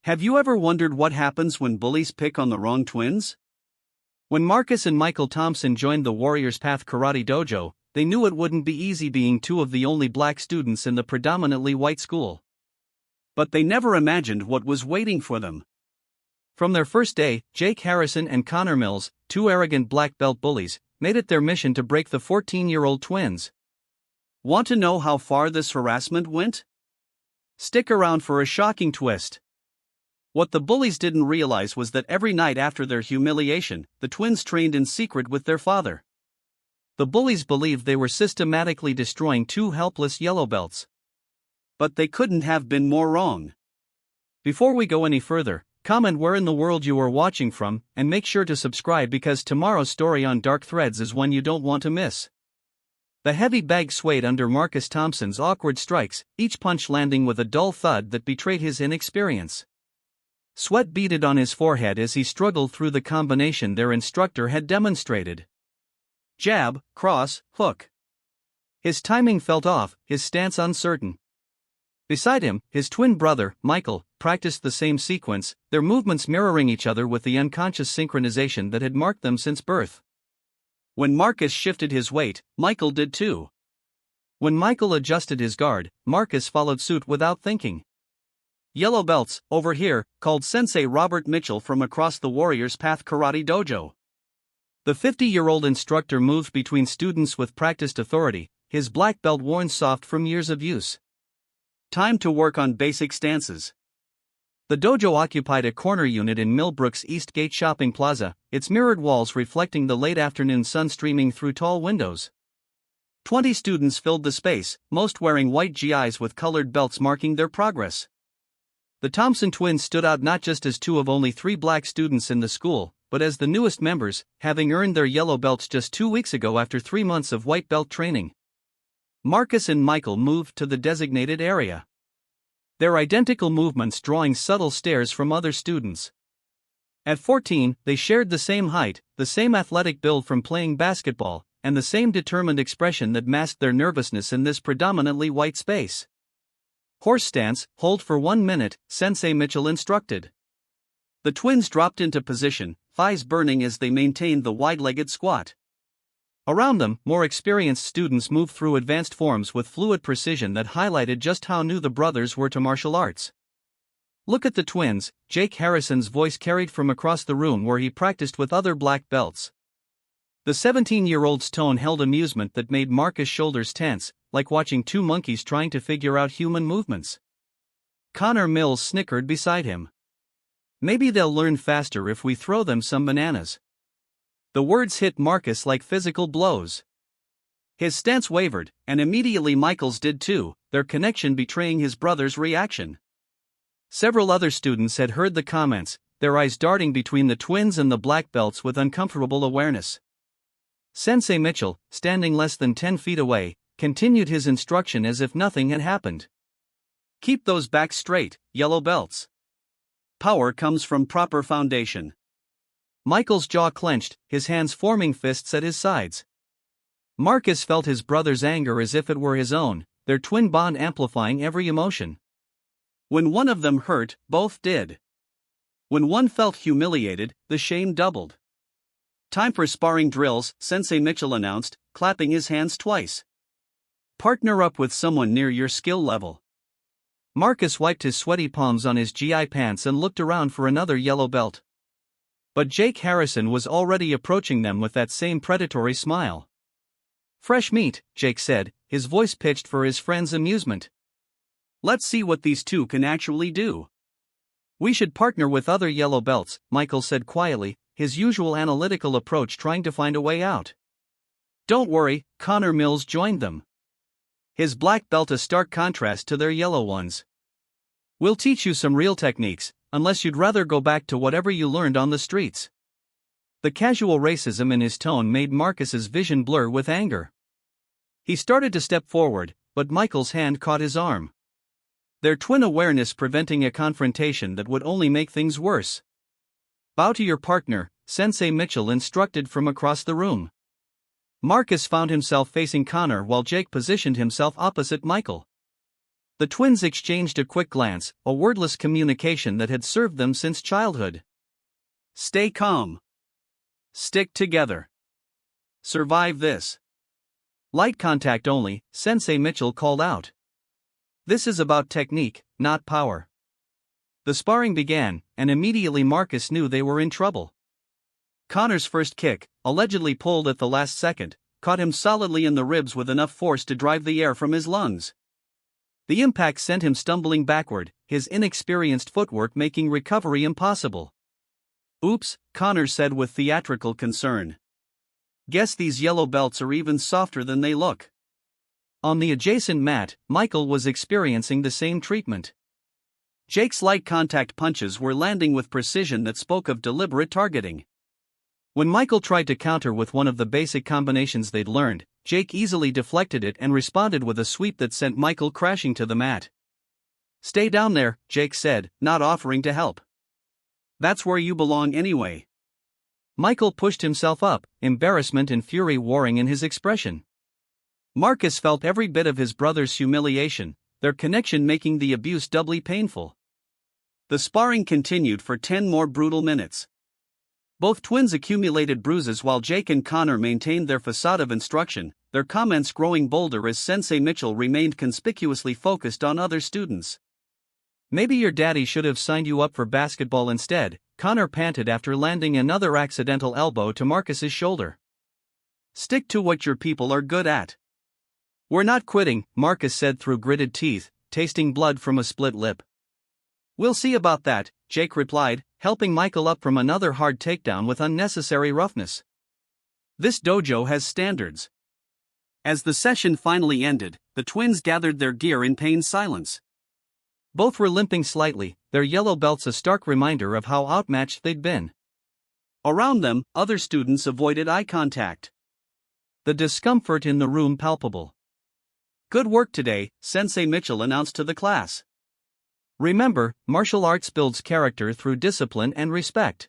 Have you ever wondered what happens when bullies pick on the wrong twins? When Marcus and Michael Thompson joined the Warriors Path Karate Dojo, they knew it wouldn't be easy being two of the only black students in the predominantly white school. But they never imagined what was waiting for them. From their first day, Jake Harrison and Connor Mills, two arrogant black belt bullies, made it their mission to break the 14-year-old twins. Want to know how far this harassment went? Stick around for a shocking twist. What the bullies didn't realize was that every night after their humiliation, the twins trained in secret with their father. The bullies believed they were systematically destroying two helpless yellow belts. But they couldn't have been more wrong. Before we go any further, comment where in the world you are watching from, and make sure to subscribe because tomorrow's story on Dark Threads is one you don't want to miss. The heavy bag swayed under Marcus Thompson's awkward strikes, each punch landing with a dull thud that betrayed his inexperience. Sweat beaded on his forehead as he struggled through the combination their instructor had demonstrated. Jab, cross, hook. His timing felt off, his stance uncertain. Beside him, his twin brother, Michael, practiced the same sequence, their movements mirroring each other with the unconscious synchronization that had marked them since birth. When Marcus shifted his weight, Michael did too. When Michael adjusted his guard, Marcus followed suit without thinking. Yellow belts, over here, called Sensei Robert Mitchell from across the Warriors Path Karate Dojo. The 50-year-old instructor moved between students with practiced authority, his black belt worn soft from years of use. Time to work on basic stances. The dojo occupied a corner unit in Millbrook's East Gate Shopping Plaza, its mirrored walls reflecting the late afternoon sun streaming through tall windows. 20 students filled the space, most wearing white GIs with colored belts marking their progress. The Thompson twins stood out not just as two of only 3 black students in the school, but as the newest members, having earned their yellow belts just 2 weeks ago after 3 months of white belt training. Marcus and Michael moved to the designated area. Their identical movements drawing subtle stares from other students. At 14, they shared the same height, the same athletic build from playing basketball, and the same determined expression that masked their nervousness in this predominantly white space. Horse stance, hold for 1 minute, Sensei Mitchell instructed. The twins dropped into position, thighs burning as they maintained the wide-legged squat. Around them, more experienced students moved through advanced forms with fluid precision that highlighted just how new the brothers were to martial arts. Look at the twins, Jake Harrison's voice carried from across the room where he practiced with other black belts. The 17-year-old's tone held amusement that made Marcus' shoulders tense, like watching 2 monkeys trying to figure out human movements. Connor Mills snickered beside him. Maybe they'll learn faster if we throw them some bananas. The words hit Marcus like physical blows. His stance wavered, and immediately Michael's did too, their connection betraying his brother's reaction. Several other students had heard the comments, their eyes darting between the twins and the black belts with uncomfortable awareness. Sensei Mitchell, standing less than 10 feet away, continued his instruction as if nothing had happened. Keep those backs straight, yellow belts. Power comes from proper foundation. Michael's jaw clenched, his hands forming fists at his sides. Marcus felt his brother's anger as if it were his own, their twin bond amplifying every emotion. When one of them hurt, both did. When one felt humiliated, the shame doubled. Time for sparring drills, Sensei Mitchell announced, clapping his hands twice. Partner up with someone near your skill level. Marcus wiped his sweaty palms on his GI pants and looked around for another yellow belt. But Jake Harrison was already approaching them with that same predatory smile. Fresh meat, Jake said, his voice pitched for his friend's amusement. Let's see what these two can actually do. We should partner with other yellow belts, Michael said quietly, his usual analytical approach trying to find a way out. Don't worry, Connor Mills joined them. His black belt a stark contrast to their yellow ones. We'll teach you some real techniques, unless you'd rather go back to whatever you learned on the streets. The casual racism in his tone made Marcus's vision blur with anger. He started to step forward, but Michael's hand caught his arm. Their twin awareness preventing a confrontation that would only make things worse. Bow to your partner, Sensei Mitchell instructed from across the room. Marcus found himself facing Connor while Jake positioned himself opposite Michael. The twins exchanged a quick glance, a wordless communication that had served them since childhood. Stay calm. Stick together. Survive this. Light contact only, Sensei Mitchell called out. This is about technique, not power. The sparring began, and immediately Marcus knew they were in trouble. Connor's first kick, allegedly pulled at the last second, caught him solidly in the ribs with enough force to drive the air from his lungs. The impact sent him stumbling backward, his inexperienced footwork making recovery impossible. Oops, Connor said with theatrical concern. Guess these yellow belts are even softer than they look. On the adjacent mat, Michael was experiencing the same treatment. Jake's light contact punches were landing with precision that spoke of deliberate targeting. When Michael tried to counter with one of the basic combinations they'd learned, Jake easily deflected it and responded with a sweep that sent Michael crashing to the mat. Stay down there, Jake said, not offering to help. That's where you belong anyway. Michael pushed himself up, embarrassment and fury warring in his expression. Marcus felt every bit of his brother's humiliation, their connection making the abuse doubly painful. The sparring continued for 10 more brutal minutes. Both twins accumulated bruises while Jake and Connor maintained their facade of instruction, their comments growing bolder as Sensei Mitchell remained conspicuously focused on other students. Maybe your daddy should have signed you up for basketball instead, Connor panted after landing another accidental elbow to Marcus's shoulder. Stick to what your people are good at. We're not quitting, Marcus said through gritted teeth, tasting blood from a split lip. We'll see about that, Jake replied, helping Michael up from another hard takedown with unnecessary roughness. This dojo has standards. As the session finally ended, the twins gathered their gear in pained silence. Both were limping slightly, their yellow belts a stark reminder of how outmatched they'd been. Around them, other students avoided eye contact. The discomfort in the room palpable. Good work today, Sensei Mitchell announced to the class. Remember, martial arts builds character through discipline and respect.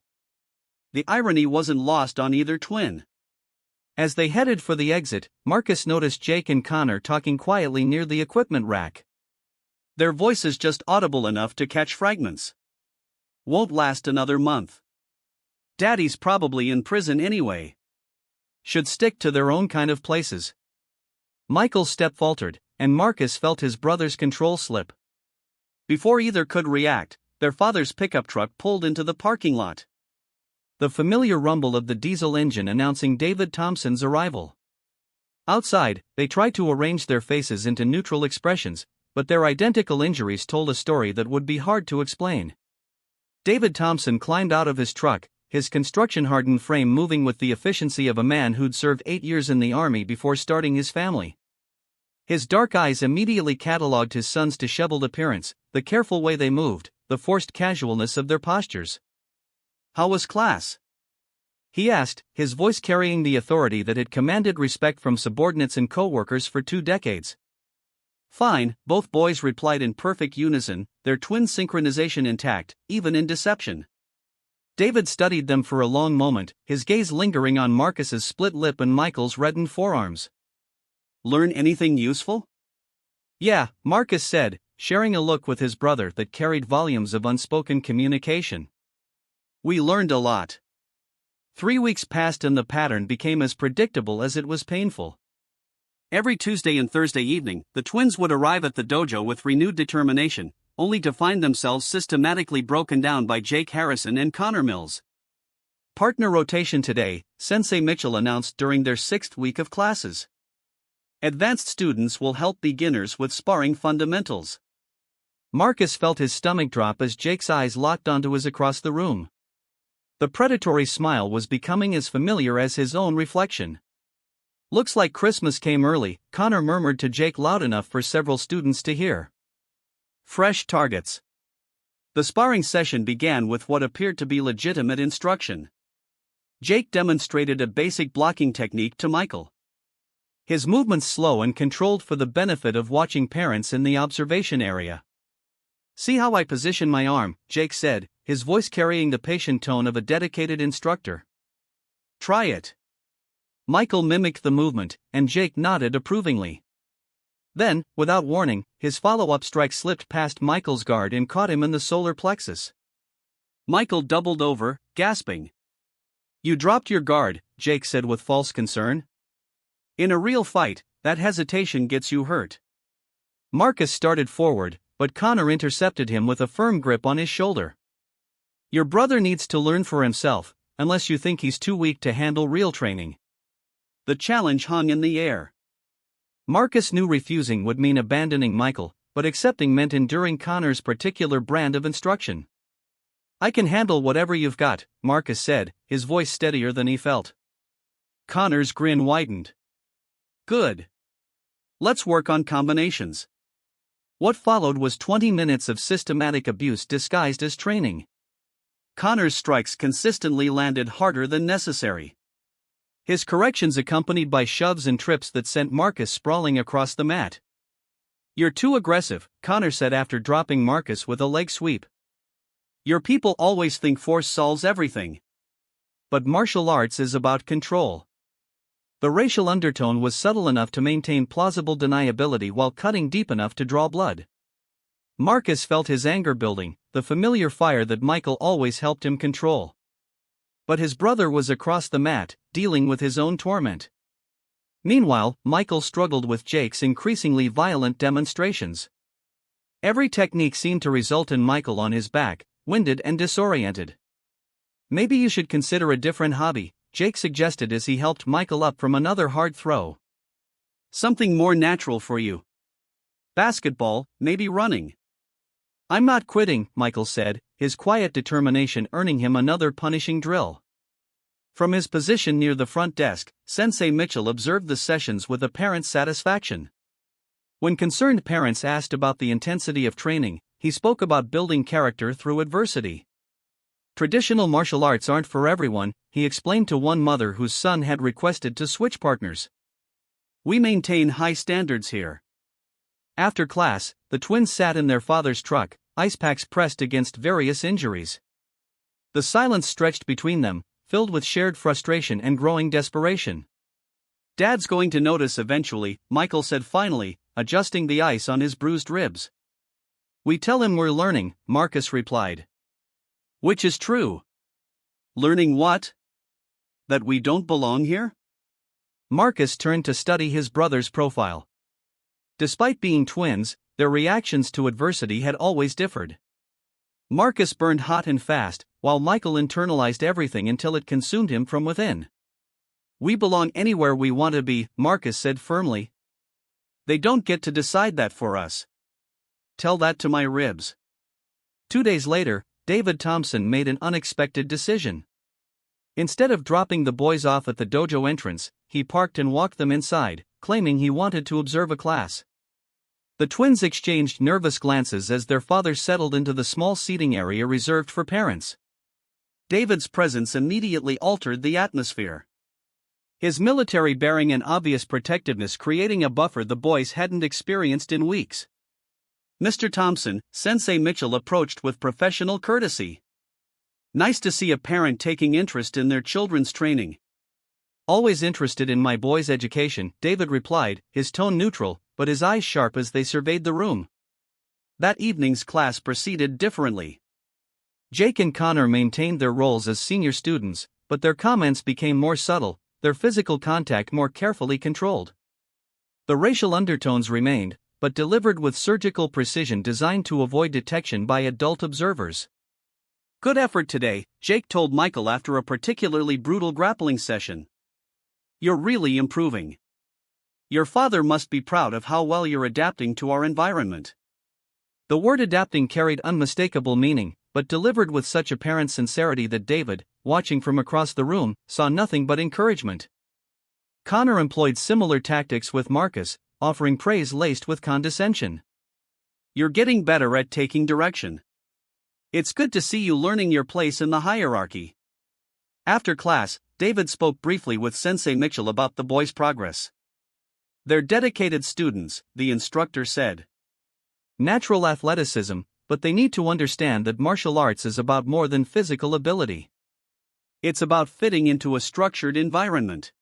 The irony wasn't lost on either twin. As they headed for the exit, Marcus noticed Jake and Connor talking quietly near the equipment rack. Their voices just audible enough to catch fragments. Won't last another month. Daddy's probably in prison anyway. Should stick to their own kind of places. Michael's step faltered, and Marcus felt his brother's control slip. Before either could react, their father's pickup truck pulled into the parking lot. The familiar rumble of the diesel engine announcing David Thompson's arrival. Outside, they tried to arrange their faces into neutral expressions, but their identical injuries told a story that would be hard to explain. David Thompson climbed out of his truck, his construction-hardened frame moving with the efficiency of a man who'd served 8 years in the army before starting his family. His dark eyes immediately catalogued his son's disheveled appearance, the careful way they moved, the forced casualness of their postures. How was class? He asked, his voice carrying the authority that had commanded respect from subordinates and co-workers for 2 decades. Fine, both boys replied in perfect unison, their twin synchronization intact, even in deception. David studied them for a long moment, his gaze lingering on Marcus's split lip and Michael's reddened forearms. Learn anything useful? Yeah, Marcus said, sharing a look with his brother that carried volumes of unspoken communication. We learned a lot. 3 weeks passed and the pattern became as predictable as it was painful. Every Tuesday and Thursday evening, the twins would arrive at the dojo with renewed determination, only to find themselves systematically broken down by Jake Harrison and Connor Mills. Partner rotation today, Sensei Mitchell announced during their 6th week of classes. Advanced students will help beginners with sparring fundamentals. Marcus felt his stomach drop as Jake's eyes locked onto his across the room. The predatory smile was becoming as familiar as his own reflection. Looks like Christmas came early, Connor murmured to Jake loud enough for several students to hear. Fresh targets. The sparring session began with what appeared to be legitimate instruction. Jake demonstrated a basic blocking technique to Michael. His movements slow and controlled for the benefit of watching parents in the observation area. See how I position my arm, Jake said, his voice carrying the patient tone of a dedicated instructor. Try it. Michael mimicked the movement, and Jake nodded approvingly. Then, without warning, his follow-up strike slipped past Michael's guard and caught him in the solar plexus. Michael doubled over, gasping. "You dropped your guard," Jake said with false concern. "In a real fight, that hesitation gets you hurt." Marcus started forward, but Connor intercepted him with a firm grip on his shoulder. "Your brother needs to learn for himself, unless you think he's too weak to handle real training." The challenge hung in the air. Marcus knew refusing would mean abandoning Michael, but accepting meant enduring Connor's particular brand of instruction. "I can handle whatever you've got," Marcus said, his voice steadier than he felt. Connor's grin widened. "Good. Let's work on combinations." What followed was 20 minutes of systematic abuse disguised as training. Connor's strikes consistently landed harder than necessary. His corrections accompanied by shoves and trips that sent Marcus sprawling across the mat. "You're too aggressive," Connor said after dropping Marcus with a leg sweep. "Your people always think force solves everything. But martial arts is about control." The racial undertone was subtle enough to maintain plausible deniability while cutting deep enough to draw blood. Marcus felt his anger building, the familiar fire that Michael always helped him control. But his brother was across the mat, dealing with his own torment. Meanwhile, Michael struggled with Jake's increasingly violent demonstrations. Every technique seemed to result in Michael on his back, winded and disoriented. "Maybe you should consider a different hobby," Jake suggested as he helped Michael up from another hard throw. "Something more natural for you. Basketball, maybe running." "I'm not quitting," Michael said, his quiet determination earning him another punishing drill. From his position near the front desk, Sensei Mitchell observed the sessions with apparent satisfaction. When concerned parents asked about the intensity of training, he spoke about building character through adversity. "Traditional martial arts aren't for everyone," he explained to one mother whose son had requested to switch partners. "We maintain high standards here." After class, the twins sat in their father's truck, ice packs pressed against various injuries. The silence stretched between them, filled with shared frustration and growing desperation. "Dad's going to notice eventually," Michael said finally, adjusting the ice on his bruised ribs. "We tell him we're learning," Marcus replied. "Which is true." "Learning what? That we don't belong here?" Marcus turned to study his brother's profile. Despite being twins, their reactions to adversity had always differed. Marcus burned hot and fast, while Michael internalized everything until it consumed him from within. "We belong anywhere we want to be," Marcus said firmly. "They don't get to decide that for us." "Tell that to my ribs." 2 days later, David Thompson made an unexpected decision. Instead of dropping the boys off at the dojo entrance, he parked and walked them inside, claiming he wanted to observe a class. The twins exchanged nervous glances as their father settled into the small seating area reserved for parents. David's presence immediately altered the atmosphere. His military bearing and obvious protectiveness creating a buffer the boys hadn't experienced in weeks. "Mr. Thompson," Sensei Mitchell approached with professional courtesy. "Nice to see a parent taking interest in their children's training." "Always interested in my boys' education," David replied, his tone neutral, but his eyes sharp as they surveyed the room. That evening's class proceeded differently. Jake and Connor maintained their roles as senior students, but their comments became more subtle, their physical contact more carefully controlled. The racial undertones remained, but delivered with surgical precision designed to avoid detection by adult observers. "Good effort today," Jake told Michael after a particularly brutal grappling session. "You're really improving. Your father must be proud of how well you're adapting to our environment." The word adapting carried unmistakable meaning, but delivered with such apparent sincerity that David, watching from across the room, saw nothing but encouragement. Connor employed similar tactics with Marcus, offering praise laced with condescension. "You're getting better at taking direction. It's good to see you learning your place in the hierarchy." After class, David spoke briefly with Sensei Mitchell about the boys' progress. "They're dedicated students," the instructor said. "Natural athleticism, but they need to understand that martial arts is about more than physical ability. It's about fitting into a structured environment."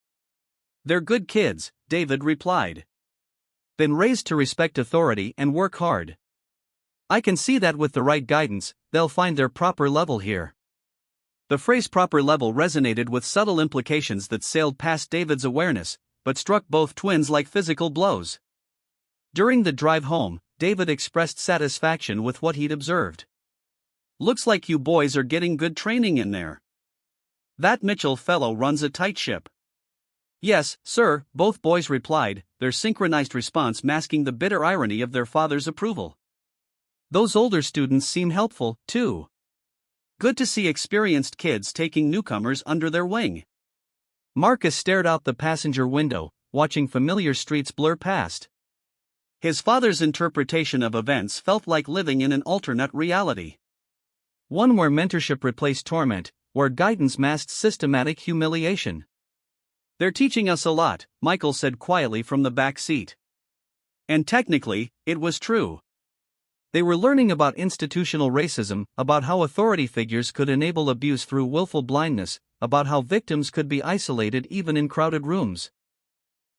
"They're good kids," David replied. Been raised to respect authority and work hard. I can see that with the right guidance, they'll find their proper level here. The phrase proper level resonated with subtle implications that sailed past David's awareness, but struck both twins like physical blows. During the drive home, David expressed satisfaction with what he'd observed. Looks like you boys are getting good training in there. That Mitchell fellow runs a tight ship. Yes, sir, both boys replied, their synchronized response masking the bitter irony of their father's approval. Those older students seem helpful, too. Good to see experienced kids taking newcomers under their wing. Marcus stared out the passenger window, watching familiar streets blur past. His father's interpretation of events felt like living in an alternate reality. One where mentorship replaced torment, where guidance masked systematic humiliation. They're teaching us a lot, Michael said quietly from the back seat. And technically, it was true. They were learning about institutional racism, about how authority figures could enable abuse through willful blindness, about how victims could be isolated even in crowded rooms.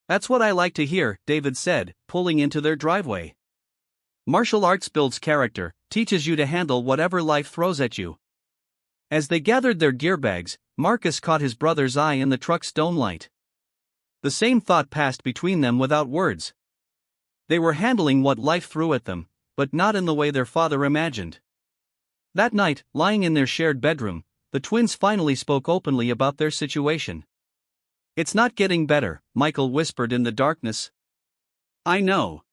That's what I like to hear, David said, pulling into their driveway. Martial arts builds character, teaches you to handle whatever life throws at you. As they gathered their gear bags, Marcus caught his brother's eye in the truck's dome light. The same thought passed between them without words. They were handling what life threw at them, but not in the way their father imagined. That night, lying in their shared bedroom, the twins finally spoke openly about their situation. It's not getting better, Michael whispered in the darkness. I know.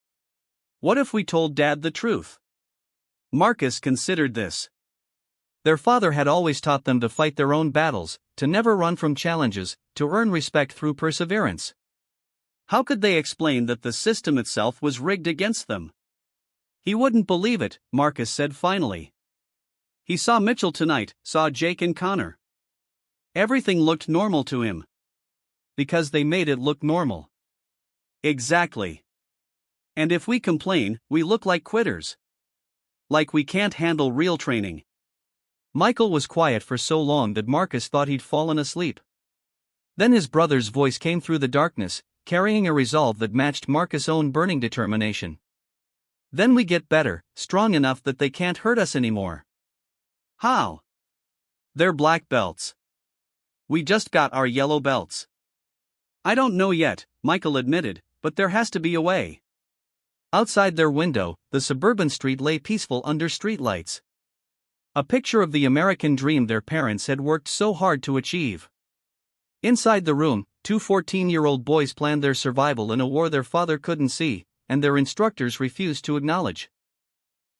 What if we told Dad the truth? Marcus considered this. Their father had always taught them to fight their own battles, to never run from challenges, to earn respect through perseverance. How could they explain that the system itself was rigged against them? He wouldn't believe it, Marcus said finally. He saw Mitchell tonight, saw Jake and Connor. Everything looked normal to him. Because they made it look normal. Exactly. And if we complain, we look like quitters. Like we can't handle real training. Michael was quiet for so long that Marcus thought he'd fallen asleep. Then his brother's voice came through the darkness, carrying a resolve that matched Marcus' own burning determination. Then we get better, strong enough that they can't hurt us anymore. How? They're black belts. We just got our yellow belts. I don't know yet, Michael admitted, but there has to be a way. Outside their window, the suburban street lay peaceful under streetlights. A picture of the American dream their parents had worked so hard to achieve. Inside the room, two 14-year-old boys planned their survival in a war their father couldn't see, and their instructors refused to acknowledge.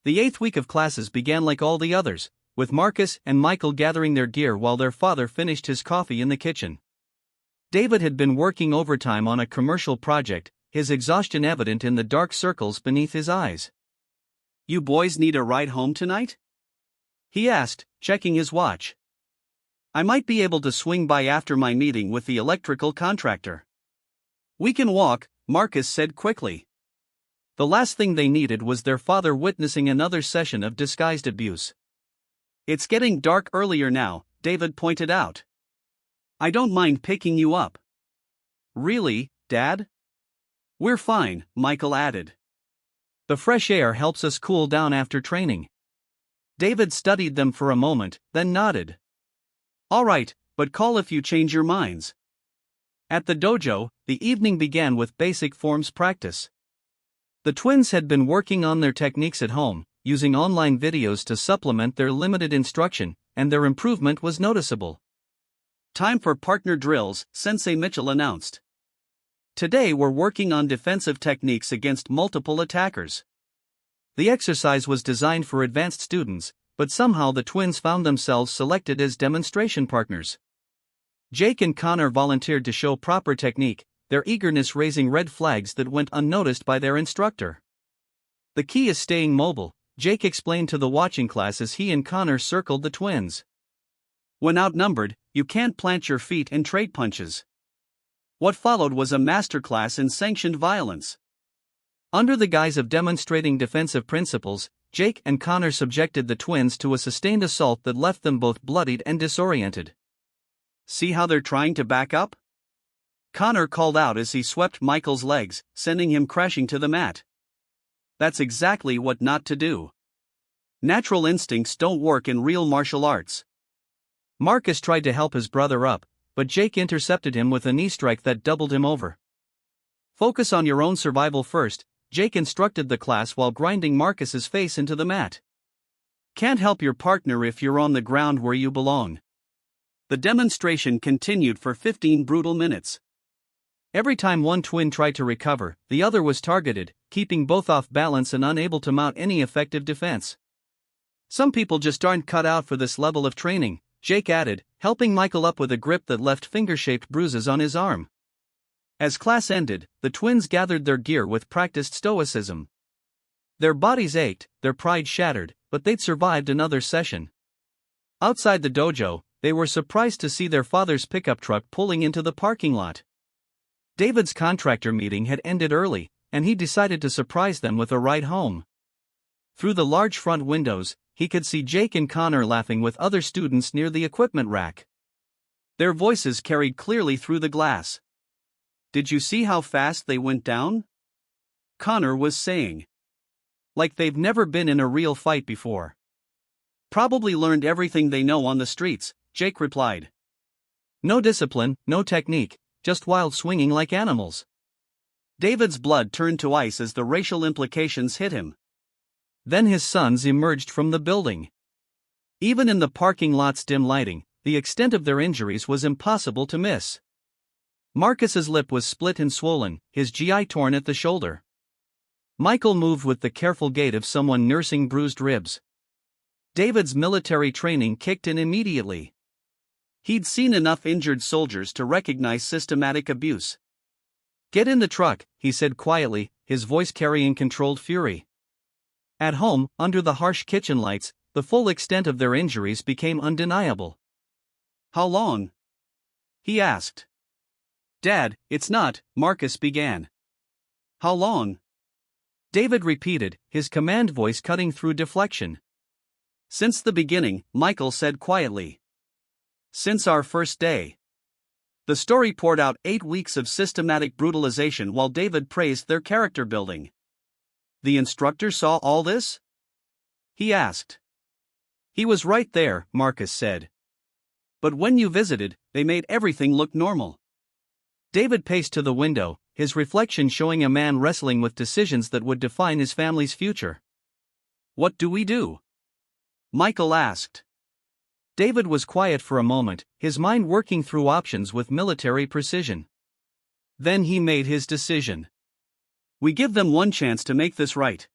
The 8th week of classes began like all the others, with Marcus and Michael gathering their gear while their father finished his coffee in the kitchen. David had been working overtime on a commercial project, his exhaustion evident in the dark circles beneath his eyes. You boys need a ride home tonight? He asked, checking his watch. I might be able to swing by after my meeting with the electrical contractor. We can walk, Marcus said quickly. The last thing they needed was their father witnessing another session of disguised abuse. It's getting dark earlier now, David pointed out. I don't mind picking you up. Really, Dad? We're fine, Michael added. The fresh air helps us cool down after training. David studied them for a moment, then nodded. All right, but call if you change your minds. At the dojo, the evening began with basic forms practice. The twins had been working on their techniques at home, using online videos to supplement their limited instruction, and their improvement was noticeable. Time for partner drills, Sensei Mitchell announced. Today we're working on defensive techniques against multiple attackers. The exercise was designed for advanced students, but somehow the twins found themselves selected as demonstration partners. Jake and Connor volunteered to show proper technique, their eagerness raising red flags that went unnoticed by their instructor. The key is staying mobile, Jake explained to the watching class as he and Connor circled the twins. When outnumbered, you can't plant your feet and trade punches. What followed was a masterclass in sanctioned violence. Under the guise of demonstrating defensive principles, Jake and Connor subjected the twins to a sustained assault that left them both bloodied and disoriented. See how they're trying to back up? Connor called out as he swept Michael's legs, sending him crashing to the mat. That's exactly what not to do. Natural instincts don't work in real martial arts. Marcus tried to help his brother up, but Jake intercepted him with a knee strike that doubled him over. Focus on your own survival first, Jake instructed the class while grinding Marcus's face into the mat. Can't help your partner if you're on the ground where you belong. The demonstration continued for 15 brutal minutes. Every time one twin tried to recover, the other was targeted, keeping both off balance and unable to mount any effective defense. Some people just aren't cut out for this level of training, Jake added, helping Michael up with a grip that left finger-shaped bruises on his arm. As class ended, the twins gathered their gear with practiced stoicism. Their bodies ached, their pride shattered, but they'd survived another session. Outside the dojo, they were surprised to see their father's pickup truck pulling into the parking lot. David's contractor meeting had ended early, and he decided to surprise them with a ride home. Through the large front windows, he could see Jake and Connor laughing with other students near the equipment rack. Their voices carried clearly through the glass. Did you see how fast they went down? Connor was saying. Like they've never been in a real fight before. Probably learned everything they know on the streets, Jake replied. No discipline, no technique, just wild swinging like animals. David's blood turned to ice as the racial implications hit him. Then his sons emerged from the building. Even in the parking lot's dim lighting, the extent of their injuries was impossible to miss. Marcus's lip was split and swollen, his GI torn at the shoulder. Michael moved with the careful gait of someone nursing bruised ribs. David's military training kicked in immediately. He'd seen enough injured soldiers to recognize systematic abuse. Get in the truck, he said quietly, his voice carrying controlled fury. At home, under the harsh kitchen lights, the full extent of their injuries became undeniable. How long? He asked. Dad, it's not, Marcus began. How long? David repeated, his command voice cutting through deflection. Since the beginning, Michael said quietly. Since our first day. The story poured out 8 weeks of systematic brutalization while David praised their character building. The instructor saw all this? He asked. He was right there, Marcus said. But when you visited, they made everything look normal. David paced to the window, his reflection showing a man wrestling with decisions that would define his family's future. What do we do? Michael asked. David was quiet for a moment, his mind working through options with military precision. Then he made his decision. We give them one chance to make this right.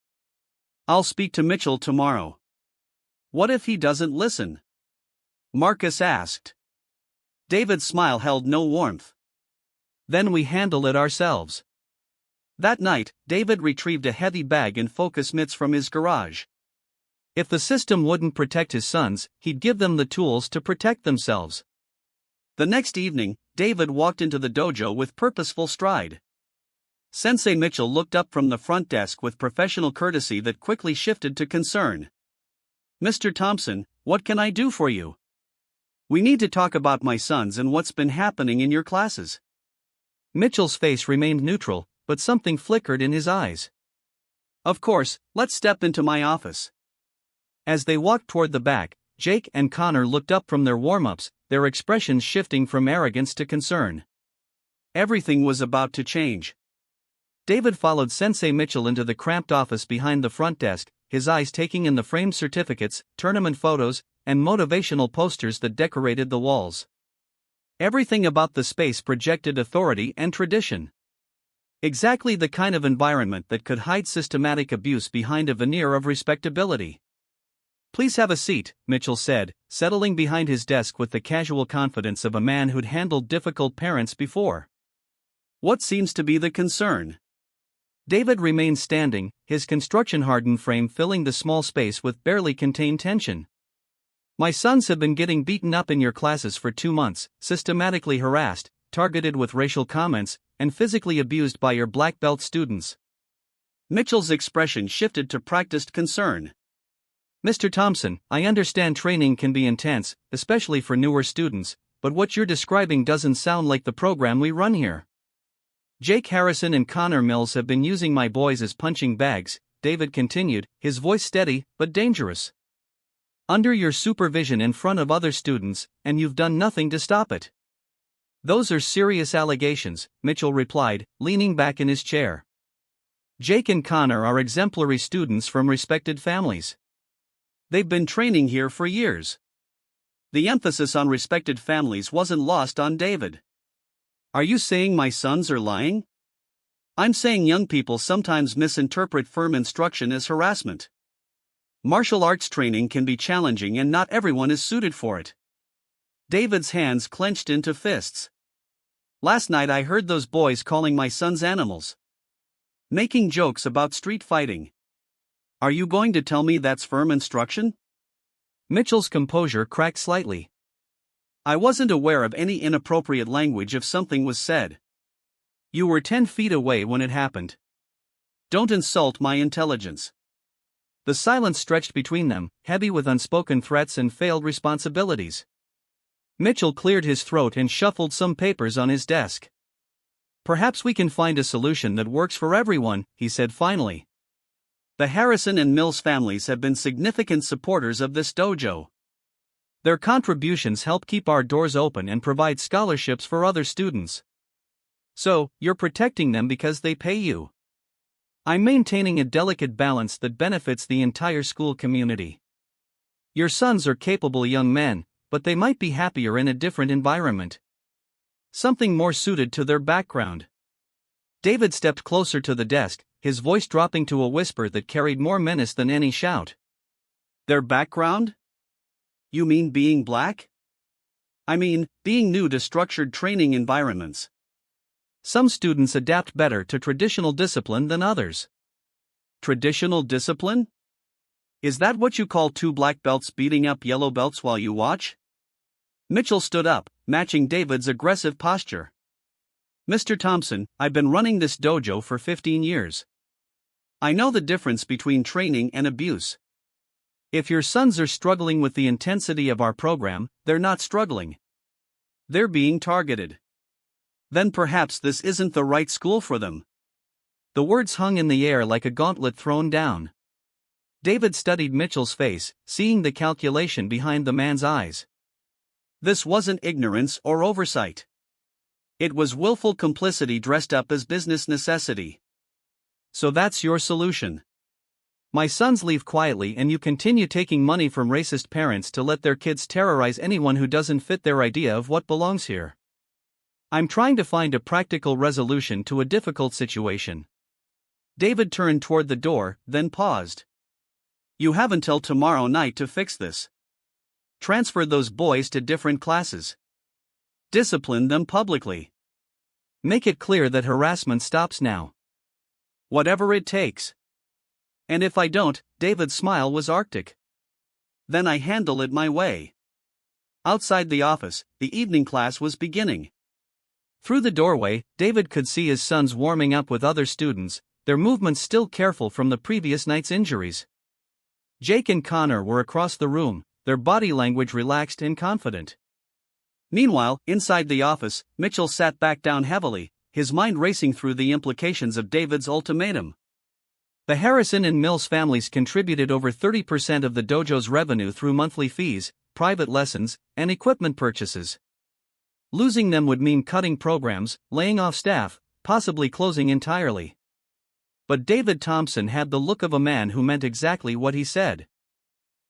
I'll speak to Mitchell tomorrow. What if he doesn't listen? Marcus asked. David's smile held no warmth. Then we handle it ourselves. That night, David retrieved a heavy bag and focus mitts from his garage. If the system wouldn't protect his sons, he'd give them the tools to protect themselves. The next evening, David walked into the dojo with purposeful stride. Sensei Mitchell looked up from the front desk with professional courtesy that quickly shifted to concern. Mr. Thompson, what can I do for you? We need to talk about my sons and what's been happening in your classes. Mitchell's face remained neutral, but something flickered in his eyes. Of course, let's step into my office. As they walked toward the back, Jake and Connor looked up from their warm-ups, their expressions shifting from arrogance to concern. Everything was about to change. David followed Sensei Mitchell into the cramped office behind the front desk, his eyes taking in the framed certificates, tournament photos, and motivational posters that decorated the walls. Everything about the space projected authority and tradition. Exactly the kind of environment that could hide systematic abuse behind a veneer of respectability. Please have a seat, Mitchell said, settling behind his desk with the casual confidence of a man who'd handled difficult parents before. What seems to be the concern? David remained standing, his construction-hardened frame filling the small space with barely contained tension. My sons have been getting beaten up in your classes for 2 months, systematically harassed, targeted with racial comments, and physically abused by your black belt students. Mitchell's expression shifted to practiced concern. Mr. Thompson, I understand training can be intense, especially for newer students, but what you're describing doesn't sound like the program we run here. Jake Harrison and Connor Mills have been using my boys as punching bags, David continued, his voice steady, but dangerous. Under your supervision in front of other students, and you've done nothing to stop it. Those are serious allegations, Mitchell replied, leaning back in his chair. Jake and Connor are exemplary students from respected families. They've been training here for years. The emphasis on respected families wasn't lost on David. Are you saying my sons are lying? I'm saying young people sometimes misinterpret firm instruction as harassment. Martial arts training can be challenging and not everyone is suited for it. David's hands clenched into fists. Last night I heard those boys calling my sons animals. Making jokes about street fighting. Are you going to tell me that's firm instruction? Mitchell's composure cracked slightly. I wasn't aware of any inappropriate language if something was said. You were 10 feet away when it happened. Don't insult my intelligence. The silence stretched between them, heavy with unspoken threats and failed responsibilities. Mitchell cleared his throat and shuffled some papers on his desk. Perhaps we can find a solution that works for everyone, he said finally. The Harrison and Mills families have been significant supporters of this dojo. Their contributions help keep our doors open and provide scholarships for other students. So, you're protecting them because they pay you. I'm maintaining a delicate balance that benefits the entire school community. Your sons are capable young men, but they might be happier in a different environment. Something more suited to their background. David stepped closer to the desk, his voice dropping to a whisper that carried more menace than any shout. Their background? You mean being black? I mean, being new to structured training environments. Some students adapt better to traditional discipline than others. Traditional discipline? Is that what you call two black belts beating up yellow belts while you watch? Mitchell stood up, matching David's aggressive posture. Mr. Thompson, I've been running this dojo for 15 years. I know the difference between training and abuse. If your sons are struggling with the intensity of our program, they're not struggling. They're being targeted. Then perhaps this isn't the right school for them. The words hung in the air like a gauntlet thrown down. David studied Mitchell's face, seeing the calculation behind the man's eyes. This wasn't ignorance or oversight. It was willful complicity dressed up as business necessity. So that's your solution. My sons leave quietly and you continue taking money from racist parents to let their kids terrorize anyone who doesn't fit their idea of what belongs here. I'm trying to find a practical resolution to a difficult situation. David turned toward the door, then paused. You have until tomorrow night to fix this. Transfer those boys to different classes. Discipline them publicly. Make it clear that harassment stops now. Whatever it takes. And if I don't, David's smile was arctic. Then I handle it my way. Outside the office, the evening class was beginning. Through the doorway, David could see his sons warming up with other students, their movements still careful from the previous night's injuries. Jake and Connor were across the room, their body language relaxed and confident. Meanwhile, inside the office, Mitchell sat back down heavily, his mind racing through the implications of David's ultimatum. The Harrison and Mills families contributed over 30% of the dojo's revenue through monthly fees, private lessons, and equipment purchases. Losing them would mean cutting programs, laying off staff, possibly closing entirely. But David Thompson had the look of a man who meant exactly what he said.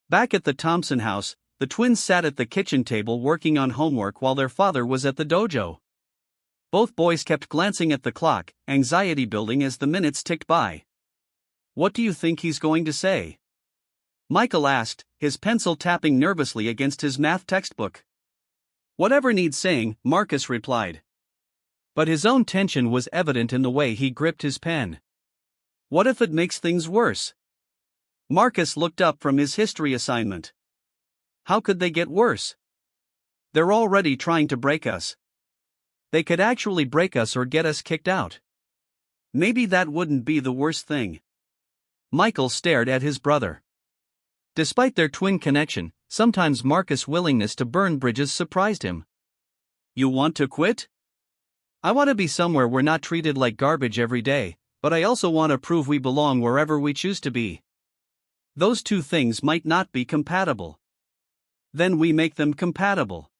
Back at the Thompson house, the twins sat at the kitchen table working on homework while their father was at the dojo. Both boys kept glancing at the clock, anxiety building as the minutes ticked by. What do you think he's going to say? Michael asked, his pencil tapping nervously against his math textbook. Whatever needs saying, Marcus replied. But his own tension was evident in the way he gripped his pen. What if it makes things worse? Marcus looked up from his history assignment. How could they get worse? They're already trying to break us. They could actually break us or get us kicked out. Maybe that wouldn't be the worst thing. Michael stared at his brother. Despite their twin connection, sometimes Marcus' willingness to burn bridges surprised him. You want to quit? I want to be somewhere we're not treated like garbage every day, but I also want to prove we belong wherever we choose to be. Those two things might not be compatible. Then we make them compatible.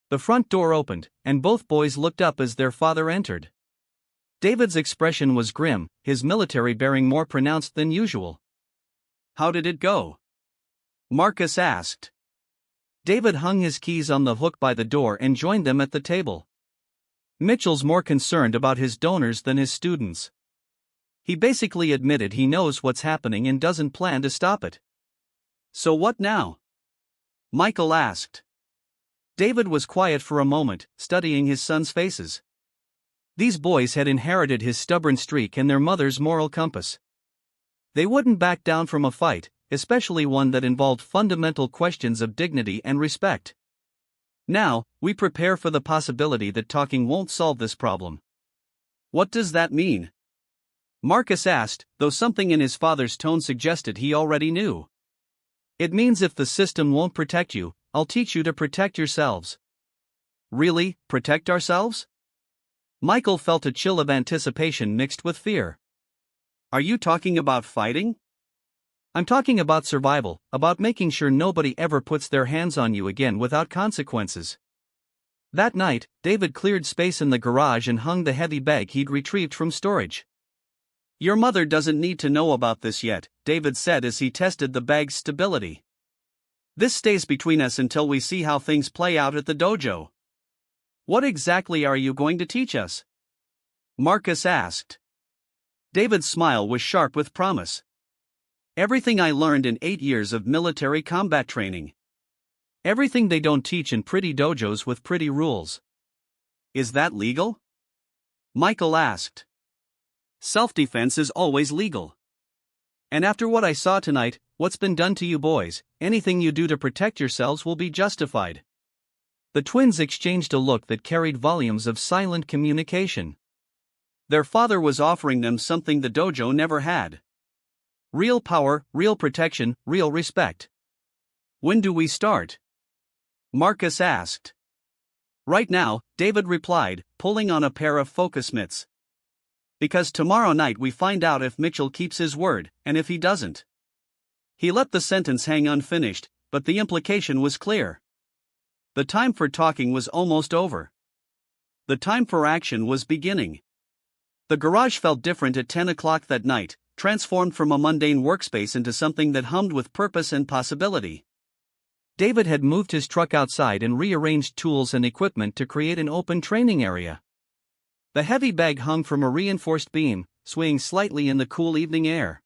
The front door opened, and both boys looked up as their father entered. David's expression was grim, his military bearing more pronounced than usual. "How did it go?" Marcus asked. David hung his keys on the hook by the door and joined them at the table. Mitchell's more concerned about his donors than his students. He basically admitted he knows what's happening and doesn't plan to stop it. "So what now?" Michael asked. David was quiet for a moment, studying his sons' faces. These boys had inherited his stubborn streak and their mother's moral compass. They wouldn't back down from a fight, especially one that involved fundamental questions of dignity and respect. "Now, we prepare for the possibility that talking won't solve this problem." "What does that mean?" Marcus asked, though something in his father's tone suggested he already knew. "It means if the system won't protect you, I'll teach you to protect yourselves." "Really, protect ourselves?" Michael felt a chill of anticipation mixed with fear. "Are you talking about fighting?" "I'm talking about survival, about making sure nobody ever puts their hands on you again without consequences." That night, David cleared space in the garage and hung the heavy bag he'd retrieved from storage. "Your mother doesn't need to know about this yet," David said as he tested the bag's stability. "This stays between us until we see how things play out at the dojo." "What exactly are you going to teach us?" Marcus asked. David's smile was sharp with promise. "Everything I learned in 8 years of military combat training. Everything they don't teach in pretty dojos with pretty rules." "Is that legal?" Michael asked. "Self-defense is always legal. And after what I saw tonight, what's been done to you boys, anything you do to protect yourselves will be justified." The twins exchanged a look that carried volumes of silent communication. Their father was offering them something the dojo never had. Real power, real protection, real respect. "When do we start?" Marcus asked. "Right now," David replied, pulling on a pair of focus mitts. "Because tomorrow night we find out if Mitchell keeps his word, and if he doesn't." He let the sentence hang unfinished, but the implication was clear. The time for talking was almost over. The time for action was beginning. The garage felt different at 10 o'clock that night, transformed from a mundane workspace into something that hummed with purpose and possibility. David had moved his truck outside and rearranged tools and equipment to create an open training area. The heavy bag hung from a reinforced beam, swaying slightly in the cool evening air.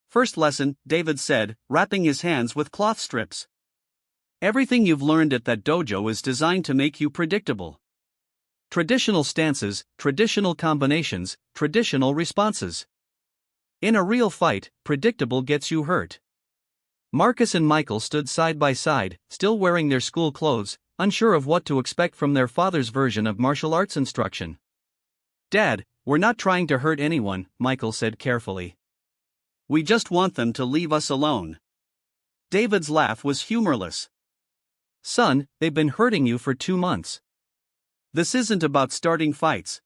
"First lesson," David said, wrapping his hands with cloth strips. "Everything you've learned at that dojo is designed to make you predictable. Traditional stances, traditional combinations, traditional responses. In a real fight, predictable gets you hurt." Marcus and Michael stood side by side, still wearing their school clothes, unsure of what to expect from their father's version of martial arts instruction. "Dad, we're not trying to hurt anyone," Michael said carefully. "We just want them to leave us alone." David's laugh was humorless. "Son, they've been hurting you for 2 months. This isn't about starting fights.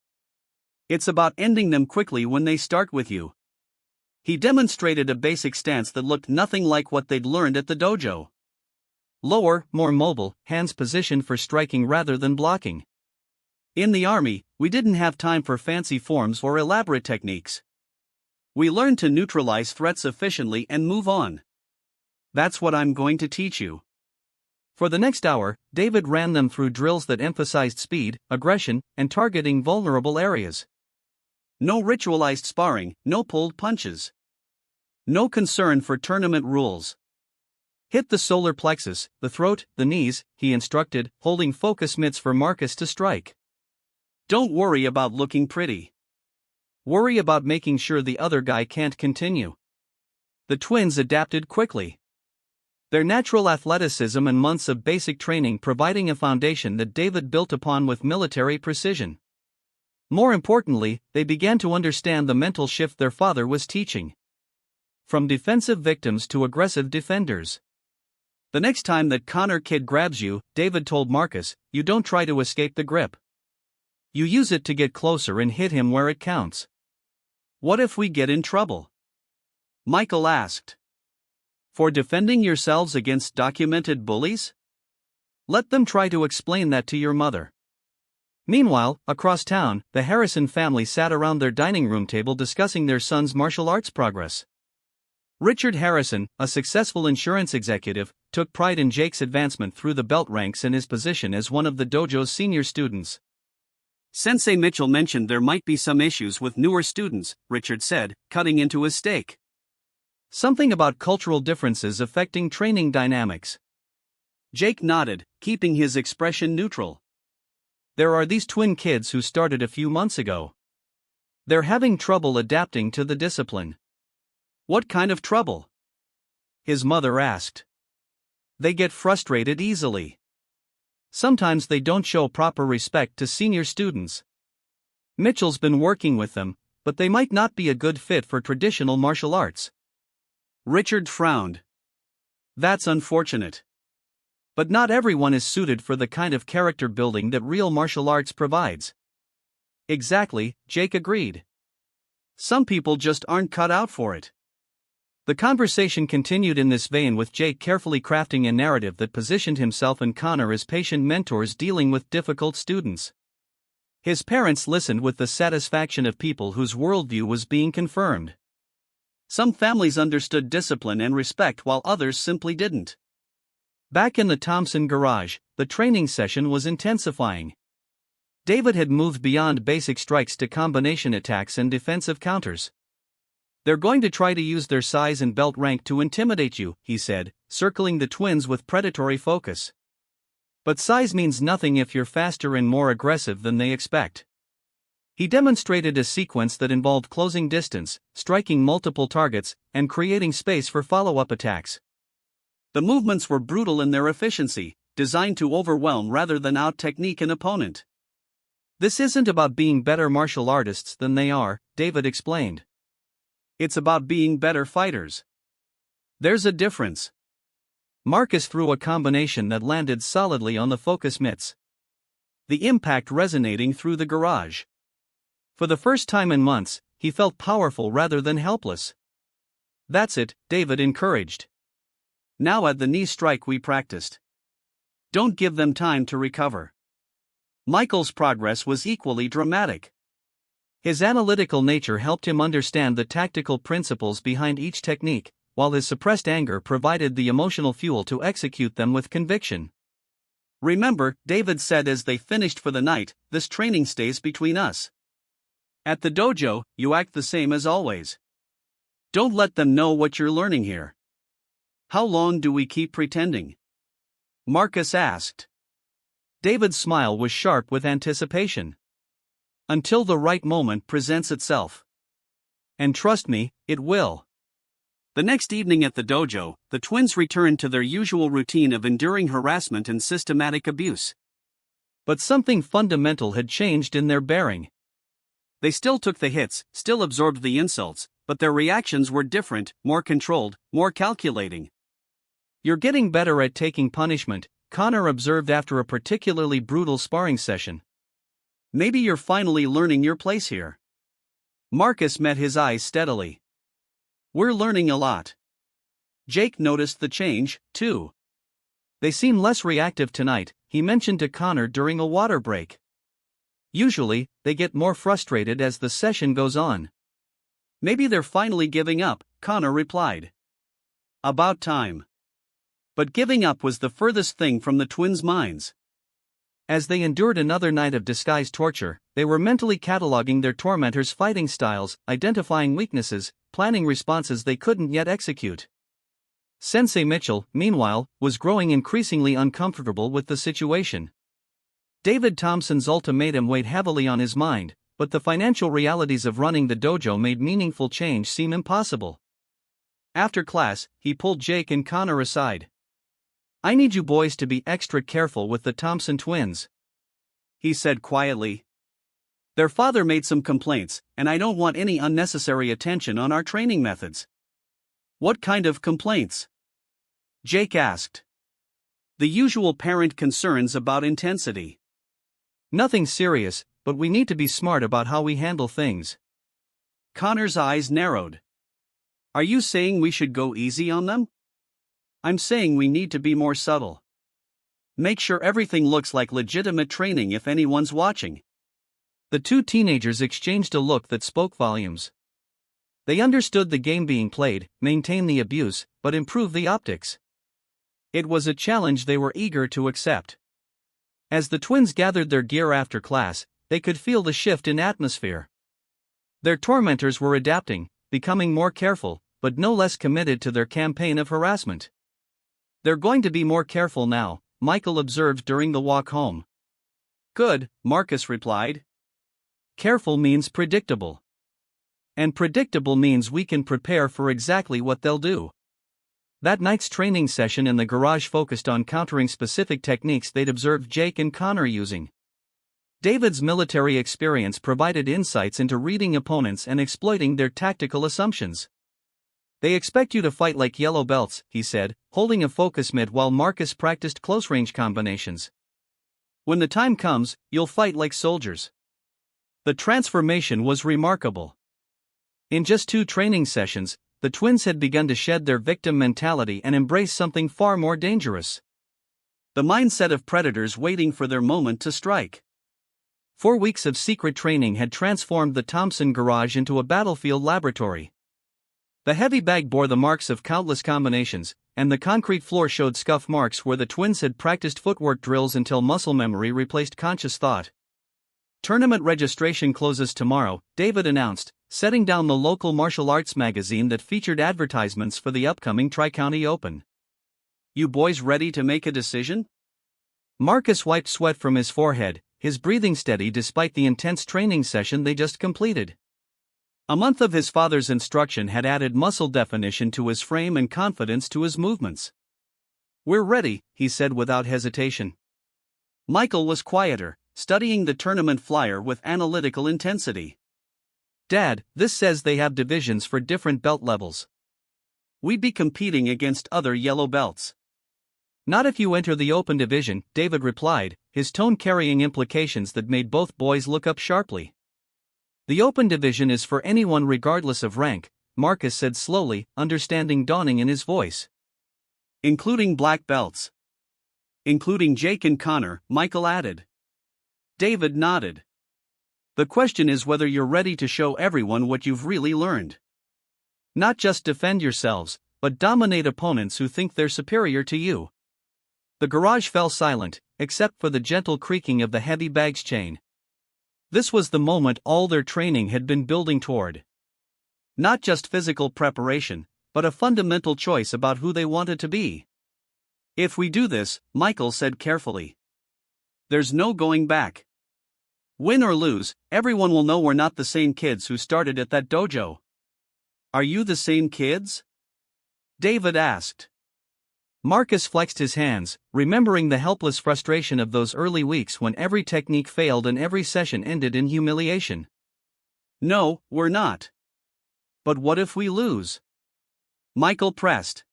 It's about ending them quickly when they start with you." He demonstrated a basic stance that looked nothing like what they'd learned at the dojo. Lower, more mobile, hands positioned for striking rather than blocking. "In the army, we didn't have time for fancy forms or elaborate techniques. We learned to neutralize threats efficiently and move on. That's what I'm going to teach you." For the next hour, David ran them through drills that emphasized speed, aggression, and targeting vulnerable areas. No ritualized sparring, no pulled punches. No concern for tournament rules. "Hit the solar plexus, the throat, the knees," he instructed, holding focus mitts for Marcus to strike. "Don't worry about looking pretty. Worry about making sure the other guy can't continue." The twins adapted quickly. Their natural athleticism and months of basic training providing a foundation that David built upon with military precision. More importantly, they began to understand the mental shift their father was teaching. From defensive victims to aggressive defenders. "The next time that Connor kid grabs you," David told Marcus, "you don't try to escape the grip. You use it to get closer and hit him where it counts. What if we get in trouble? Michael asked. For defending yourselves against documented bullies? Let them try to explain that to your mother. Meanwhile, across town, the Harrison family sat around their dining room table discussing their son's martial arts progress. Richard Harrison, a successful insurance executive, took pride in Jake's advancement through the belt ranks and his position as one of the dojo's senior students. Sensei Mitchell mentioned there might be some issues with newer students, Richard said, cutting into his steak. Something about cultural differences affecting training dynamics. Jake nodded, keeping his expression neutral. There are these twin kids who started a few months ago. They're having trouble adapting to the discipline. What kind of trouble? His mother asked. They get frustrated easily. Sometimes they don't show proper respect to senior students. Mitchell's been working with them, but they might not be a good fit for traditional martial arts. Richard frowned. That's unfortunate. But not everyone is suited for the kind of character building that real martial arts provides. Exactly, Jake agreed. Some people just aren't cut out for it. The conversation continued in this vein, with Jake carefully crafting a narrative that positioned himself and Connor as patient mentors dealing with difficult students. His parents listened with the satisfaction of people whose worldview was being confirmed. Some families understood discipline and respect while others simply didn't. Back in the Thompson garage, the training session was intensifying. David had moved beyond basic strikes to combination attacks and defensive counters. They're going to try to use their size and belt rank to intimidate you, he said, circling the twins with predatory focus. But size means nothing if you're faster and more aggressive than they expect. He demonstrated a sequence that involved closing distance, striking multiple targets, and creating space for follow-up attacks. The movements were brutal in their efficiency, designed to overwhelm rather than out-technique an opponent. This isn't about being better martial artists than they are, David explained. It's about being better fighters. There's a difference. Marcus threw a combination that landed solidly on the focus mitts, the impact resonating through the garage. For the first time in months, he felt powerful rather than helpless. That's it, David encouraged. Now add the knee strike we practiced. Don't give them time to recover. Michael's progress was equally dramatic. His analytical nature helped him understand the tactical principles behind each technique, while his suppressed anger provided the emotional fuel to execute them with conviction. Remember, David said as they finished for the night, this training stays between us. At the dojo, you act the same as always. Don't let them know what you're learning here. How long do we keep pretending? Marcus asked. David's smile was sharp with anticipation. Until the right moment presents itself. And trust me, it will. The next evening at the dojo, the twins returned to their usual routine of enduring harassment and systematic abuse. But something fundamental had changed in their bearing. They still took the hits, still absorbed the insults, but their reactions were different, more controlled, more calculating. You're getting better at taking punishment, Connor observed after a particularly brutal sparring session. Maybe you're finally learning your place here. Marcus met his eyes steadily. We're learning a lot. Jake noticed the change, too. They seem less reactive tonight, he mentioned to Connor during a water break. Usually, they get more frustrated as the session goes on. Maybe they're finally giving up, Connor replied. About time. But giving up was the furthest thing from the twins' minds. As they endured another night of disguised torture, they were mentally cataloging their tormentors' fighting styles, identifying weaknesses, planning responses they couldn't yet execute. Sensei Mitchell, meanwhile, was growing increasingly uncomfortable with the situation. David Thompson's ultimatum weighed heavily on his mind, but the financial realities of running the dojo made meaningful change seem impossible. After class, he pulled Jake and Connor aside. I need you boys to be extra careful with the Thompson twins, he said quietly. Their father made some complaints, and I don't want any unnecessary attention on our training methods. What kind of complaints? Jake asked. The usual parent concerns about intensity. Nothing serious, but we need to be smart about how we handle things. Connor's eyes narrowed. Are you saying we should go easy on them? I'm saying we need to be more subtle. Make sure everything looks like legitimate training if anyone's watching. The two teenagers exchanged a look that spoke volumes. They understood the game being played, maintain the abuse, but improve the optics. It was a challenge they were eager to accept. As the twins gathered their gear after class, they could feel the shift in atmosphere. Their tormentors were adapting, becoming more careful, but no less committed to their campaign of harassment. They're going to be more careful now, Michael observed during the walk home. Good, Marcus replied. Careful means predictable. And predictable means we can prepare for exactly what they'll do. That night's training session in the garage focused on countering specific techniques they'd observed Jake and Connor using. David's military experience provided insights into reading opponents and exploiting their tactical assumptions. They expect you to fight like yellow belts, he said, holding a focus mitt while Marcus practiced close-range combinations. When the time comes, you'll fight like soldiers. The transformation was remarkable. In just 2 training sessions, the twins had begun to shed their victim mentality and embrace something far more dangerous. The mindset of predators waiting for their moment to strike. 4 weeks of secret training had transformed the Thompson garage into a battlefield laboratory. The heavy bag bore the marks of countless combinations, and the concrete floor showed scuff marks where the twins had practiced footwork drills until muscle memory replaced conscious thought. Tournament registration closes tomorrow, David announced, setting down the local martial arts magazine that featured advertisements for the upcoming Tri-County Open. You boys ready to make a decision? Marcus wiped sweat from his forehead, his breathing steady despite the intense training session they just completed. A month of his father's instruction had added muscle definition to his frame and confidence to his movements. We're ready, he said without hesitation. Michael was quieter, studying the tournament flyer with analytical intensity. Dad, this says they have divisions for different belt levels. We'd be competing against other yellow belts. Not if you enter the open division, David replied, his tone carrying implications that made both boys look up sharply. The open division is for anyone regardless of rank, Marcus said slowly, understanding dawning in his voice. Including black belts. Including Jake and Connor, Michael added. David nodded. The question is whether you're ready to show everyone what you've really learned. Not just defend yourselves, but dominate opponents who think they're superior to you. The garage fell silent, except for the gentle creaking of the heavy bag's chain. This was the moment all their training had been building toward. Not just physical preparation, but a fundamental choice about who they wanted to be. If we do this, Michael said carefully, there's no going back. Win or lose, everyone will know we're not the same kids who started at that dojo. Are you the same kids? David asked. Marcus flexed his hands, remembering the helpless frustration of those early weeks when every technique failed and every session ended in humiliation. No, we're not. But what if we lose? Michael pressed.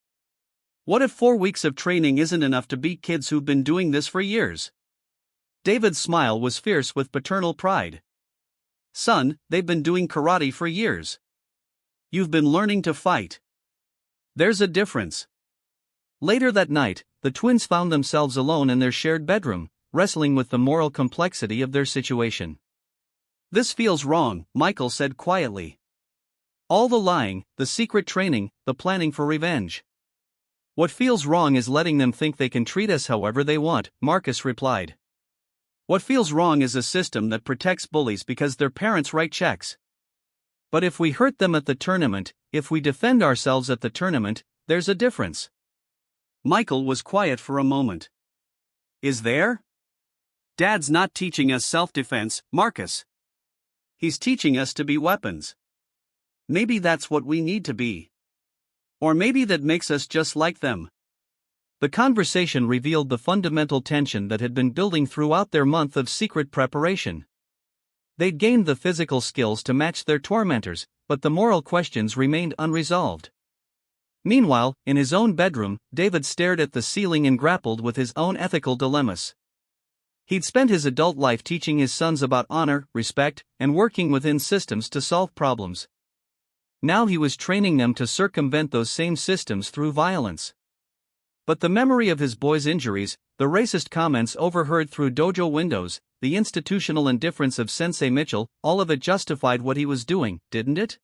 What if 4 weeks of training isn't enough to beat kids who've been doing this for years? David's smile was fierce with paternal pride. Son, they've been doing karate for years. You've been learning to fight. There's a difference. Later that night, the twins found themselves alone in their shared bedroom, wrestling with the moral complexity of their situation. This feels wrong, Michael said quietly. All the lying, the secret training, the planning for revenge. What feels wrong is letting them think they can treat us however they want, Marcus replied. What feels wrong is a system that protects bullies because their parents write checks. But if we hurt them at the tournament, if we defend ourselves at the tournament, there's a difference. Michael was quiet for a moment. Is there? Dad's not teaching us self-defense, Marcus. He's teaching us to be weapons. Maybe that's what we need to be. Or maybe that makes us just like them. The conversation revealed the fundamental tension that had been building throughout their month of secret preparation. They'd gained the physical skills to match their tormentors, but the moral questions remained unresolved. Meanwhile, in his own bedroom, David stared at the ceiling and grappled with his own ethical dilemmas. He'd spent his adult life teaching his sons about honor, respect, and working within systems to solve problems. Now he was training them to circumvent those same systems through violence. But the memory of his boys' injuries, the racist comments overheard through dojo windows, the institutional indifference of Sensei Mitchell, all of it justified what he was doing, didn't it?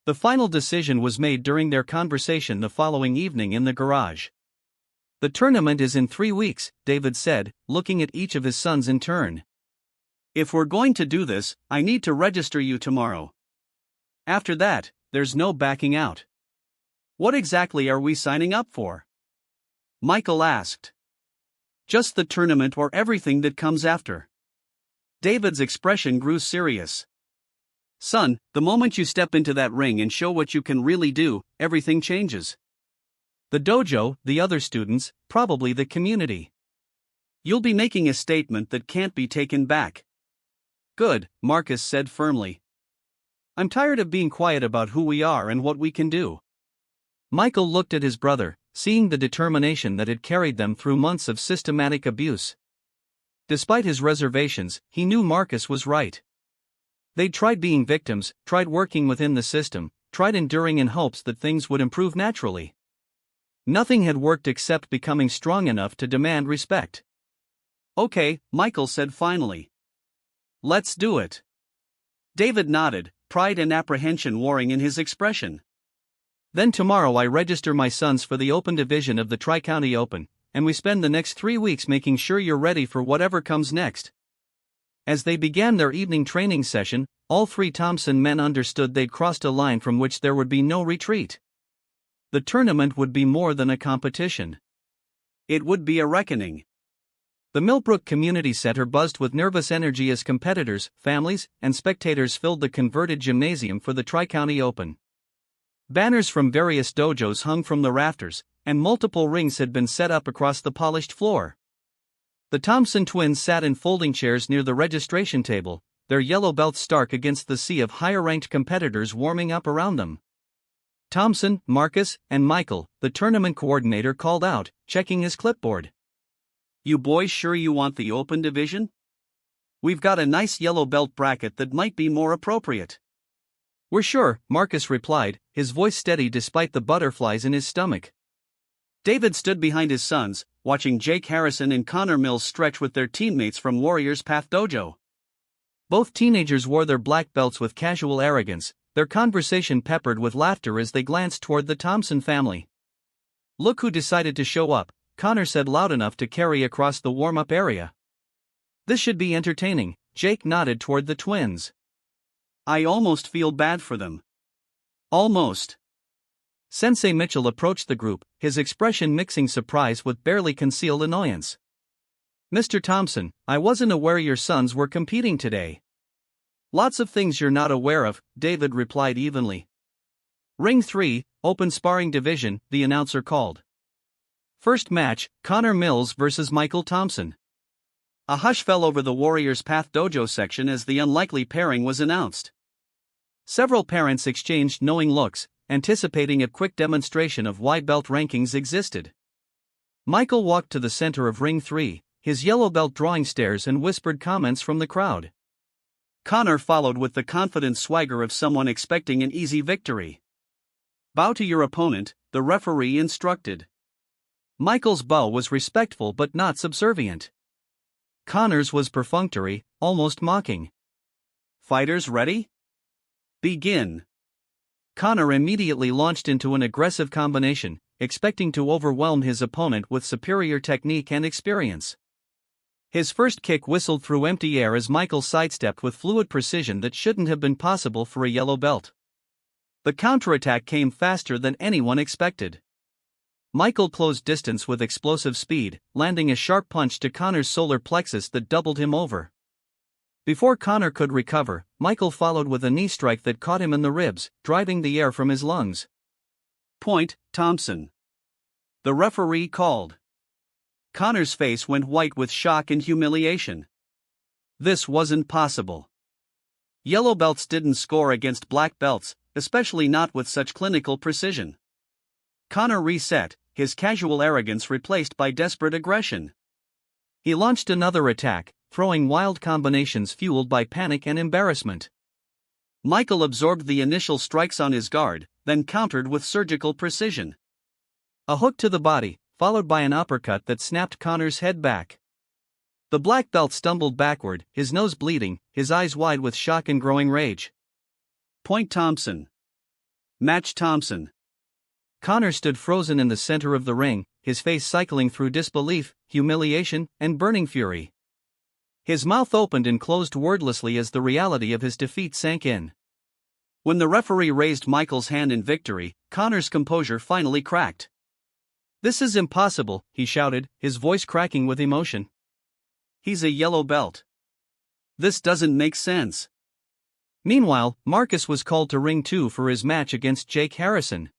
The final decision was made during their conversation the following evening in the garage. "The tournament is in 3 weeks," David said, looking at each of his sons in turn. "If we're going to do this, I need to register you tomorrow. After that, there's no backing out." "What exactly are we signing up for?" Michael asked. "Just the tournament or everything that comes after." David's expression grew serious. "Son, the moment you step into that ring and show what you can really do, everything changes. The dojo, the other students, probably the community. You'll be making a statement that can't be taken back." "Good," Marcus said firmly. "I'm tired of being quiet about who we are and what we can do." Michael looked at his brother, seeing the determination that had carried them through months of systematic abuse. Despite his reservations, he knew Marcus was right. They'd tried being victims, tried working within the system, tried enduring in hopes that things would improve naturally. Nothing had worked except becoming strong enough to demand respect. "Okay," Michael said finally. "Let's do it." David nodded, pride and apprehension warring in his expression. "Then tomorrow I register my sons for the Open Division of the Tri-County Open, and we spend the next 3 weeks making sure you're ready for whatever comes next." As they began their evening training session, all 3 Thompson men understood they'd crossed a line from which there would be no retreat. The tournament would be more than a competition. It would be a reckoning. The Millbrook Community Center buzzed with nervous energy as competitors, families, and spectators filled the converted gymnasium for the Tri-County Open. Banners from various dojos hung from the rafters, and multiple rings had been set up across the polished floor. The Thompson twins sat in folding chairs near the registration table, their yellow belts stark against the sea of higher-ranked competitors warming up around them. "Thompson, Marcus, and Michael," the tournament coordinator called out, checking his clipboard. "You boys sure you want the Open Division? We've got a nice yellow belt bracket that might be more appropriate." "We're sure," Marcus replied, his voice steady despite the butterflies in his stomach. David stood behind his sons, watching Jake Harrison and Connor Mills stretch with their teammates from Warriors Path Dojo. Both teenagers wore their black belts with casual arrogance, their conversation peppered with laughter as they glanced toward the Thompson family. "Look who decided to show up," Connor said loud enough to carry across the warm-up area. "This should be entertaining," Jake nodded toward the twins. "I almost feel bad for them." "Almost." Sensei Mitchell approached the group, his expression mixing surprise with barely concealed annoyance. "Mr. Thompson, I wasn't aware your sons were competing today." "Lots of things you're not aware of," David replied evenly. "Ring 3, Open Sparring Division," the announcer called. First match, Connor Mills vs. Michael Thompson. A hush fell over the Warriors Path Dojo section as the unlikely pairing was announced. Several parents exchanged knowing looks, anticipating a quick demonstration of why belt rankings existed. Michael walked to the center of Ring 3, his yellow belt drawing stares and whispered comments from the crowd. Connor followed with the confident swagger of someone expecting an easy victory. "Bow to your opponent," the referee instructed. Michael's bow was respectful but not subservient. Connor's was perfunctory, almost mocking. "Fighters ready? Begin." Connor immediately launched into an aggressive combination, expecting to overwhelm his opponent with superior technique and experience. His first kick whistled through empty air as Michael sidestepped with fluid precision that shouldn't have been possible for a yellow belt. The counterattack came faster than anyone expected. Michael closed distance with explosive speed, landing a sharp punch to Connor's solar plexus that doubled him over. Before Connor could recover, Michael followed with a knee strike that caught him in the ribs, driving the air from his lungs. "Point, Thompson," the referee called. Connor's face went white with shock and humiliation. This wasn't possible. Yellow belts didn't score against black belts, especially not with such clinical precision. Connor reset, his casual arrogance replaced by desperate aggression. He launched another attack, throwing wild combinations fueled by panic and embarrassment. Michael absorbed the initial strikes on his guard, then countered with surgical precision. A hook to the body, followed by an uppercut that snapped Connor's head back. The black belt stumbled backward, his nose bleeding, his eyes wide with shock and growing rage. Point Thompson. Match Thompson. Connor stood frozen in the center of the ring, his face cycling through disbelief, humiliation, and burning fury. His mouth opened and closed wordlessly as the reality of his defeat sank in. When the referee raised Michael's hand in victory, Connor's composure finally cracked. "This is impossible," he shouted, his voice cracking with emotion. "He's a yellow belt. This doesn't make sense." Meanwhile, Marcus was called to ring 2 for his match against Jake Harrison.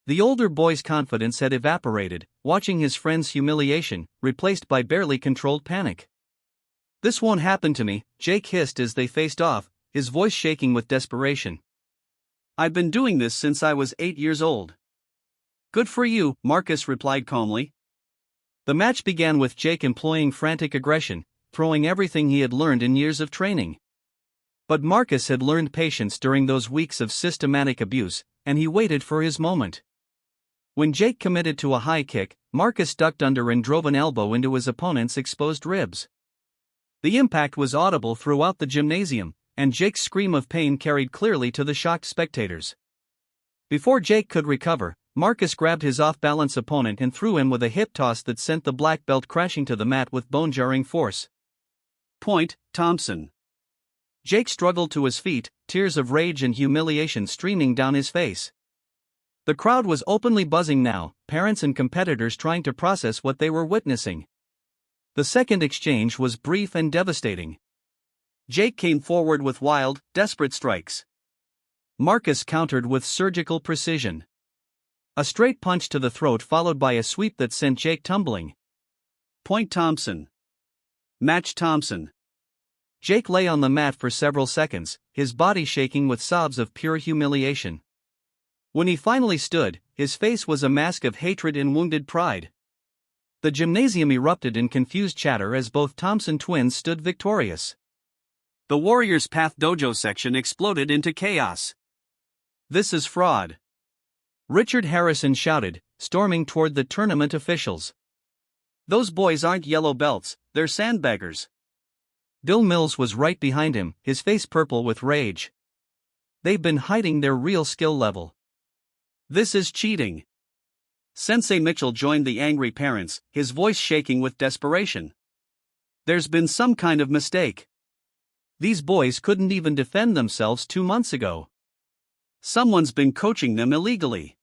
The older boy's confidence had evaporated, watching his friend's humiliation, replaced by barely controlled panic. "This won't happen to me," Jake hissed as they faced off, his voice shaking with desperation. "I've been doing this since I was 8 years old." "Good for you," Marcus replied calmly. The match began with Jake employing frantic aggression, throwing everything he had learned in years of training. But Marcus had learned patience during those weeks of systematic abuse, and he waited for his moment. When Jake committed to a high kick, Marcus ducked under and drove an elbow into his opponent's exposed ribs. The impact was audible throughout the gymnasium, and Jake's scream of pain carried clearly to the shocked spectators. Before Jake could recover, Marcus grabbed his off-balance opponent and threw him with a hip toss that sent the black belt crashing to the mat with bone-jarring force. Point Thompson. Jake struggled to his feet, tears of rage and humiliation streaming down his face. The crowd was openly buzzing now, parents and competitors trying to process what they were witnessing. The second exchange was brief and devastating. Jake came forward with wild, desperate strikes. Marcus countered with surgical precision. A straight punch to the throat followed by a sweep that sent Jake tumbling. Point Thompson. Match Thompson. Jake lay on the mat for several seconds, his body shaking with sobs of pure humiliation. When he finally stood, his face was a mask of hatred and wounded pride. The gymnasium erupted in confused chatter as both Thompson twins stood victorious. The Warriors Path Dojo section exploded into chaos. "This is fraud," Richard Harrison shouted, storming toward the tournament officials. "Those boys aren't yellow belts, they're sandbaggers." Bill Mills was right behind him, his face purple with rage. "They've been hiding their real skill level. This is cheating." Sensei Mitchell joined the angry parents, his voice shaking with desperation. "There's been some kind of mistake. These boys couldn't even defend themselves 2 months ago. Someone's been coaching them illegally.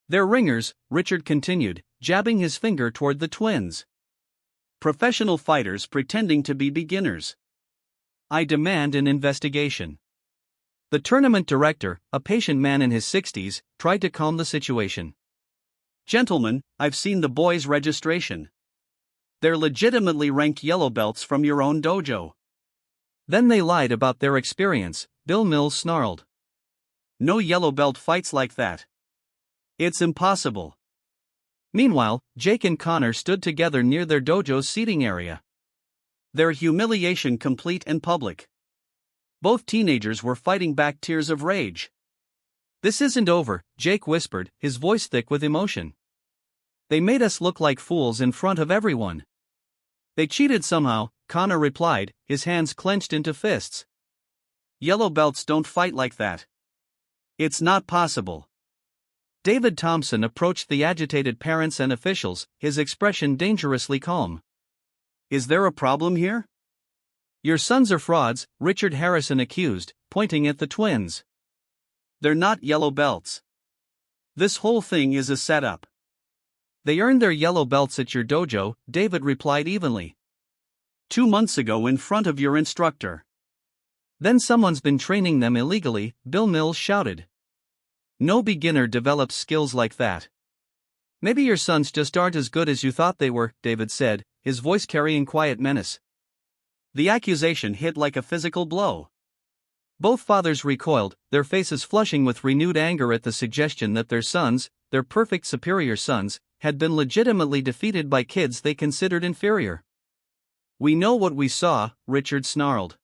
They're ringers," Richard continued, jabbing his finger toward the twins. "Professional fighters pretending to be beginners. I demand an investigation." The tournament director, a patient man in his 60s, tried to calm the situation. "Gentlemen, I've seen the boys' registration. They're legitimately ranked yellow belts from your own dojo." "Then they lied about their experience," Bill Mills snarled. "No yellow belt fights like that. It's impossible." Meanwhile, Jake and Connor stood together near their dojo's seating area. Their humiliation complete and public. Both teenagers were fighting back tears of rage. "This isn't over," Jake whispered, his voice thick with emotion. "They made us look like fools in front of everyone." "They cheated somehow," Connor replied, his hands clenched into fists. "Yellow belts don't fight like that. It's not possible." David Thompson approached the agitated parents and officials, his expression dangerously calm. "Is there a problem here?" "Your sons are frauds," Richard Harrison accused, pointing at the twins. "They're not yellow belts. This whole thing is a setup." "They earned their yellow belts at your dojo," David replied evenly. 2 months ago in front of your instructor." "Then someone's been training them illegally," Bill Mills shouted. "No beginner develops skills like that." "Maybe your sons just aren't as good as you thought they were," David said, his voice carrying quiet menace. The accusation hit like a physical blow. Both fathers recoiled, their faces flushing with renewed anger at the suggestion that their sons, their perfect superior sons, had been legitimately defeated by kids they considered inferior. "We know what we saw," Richard snarled.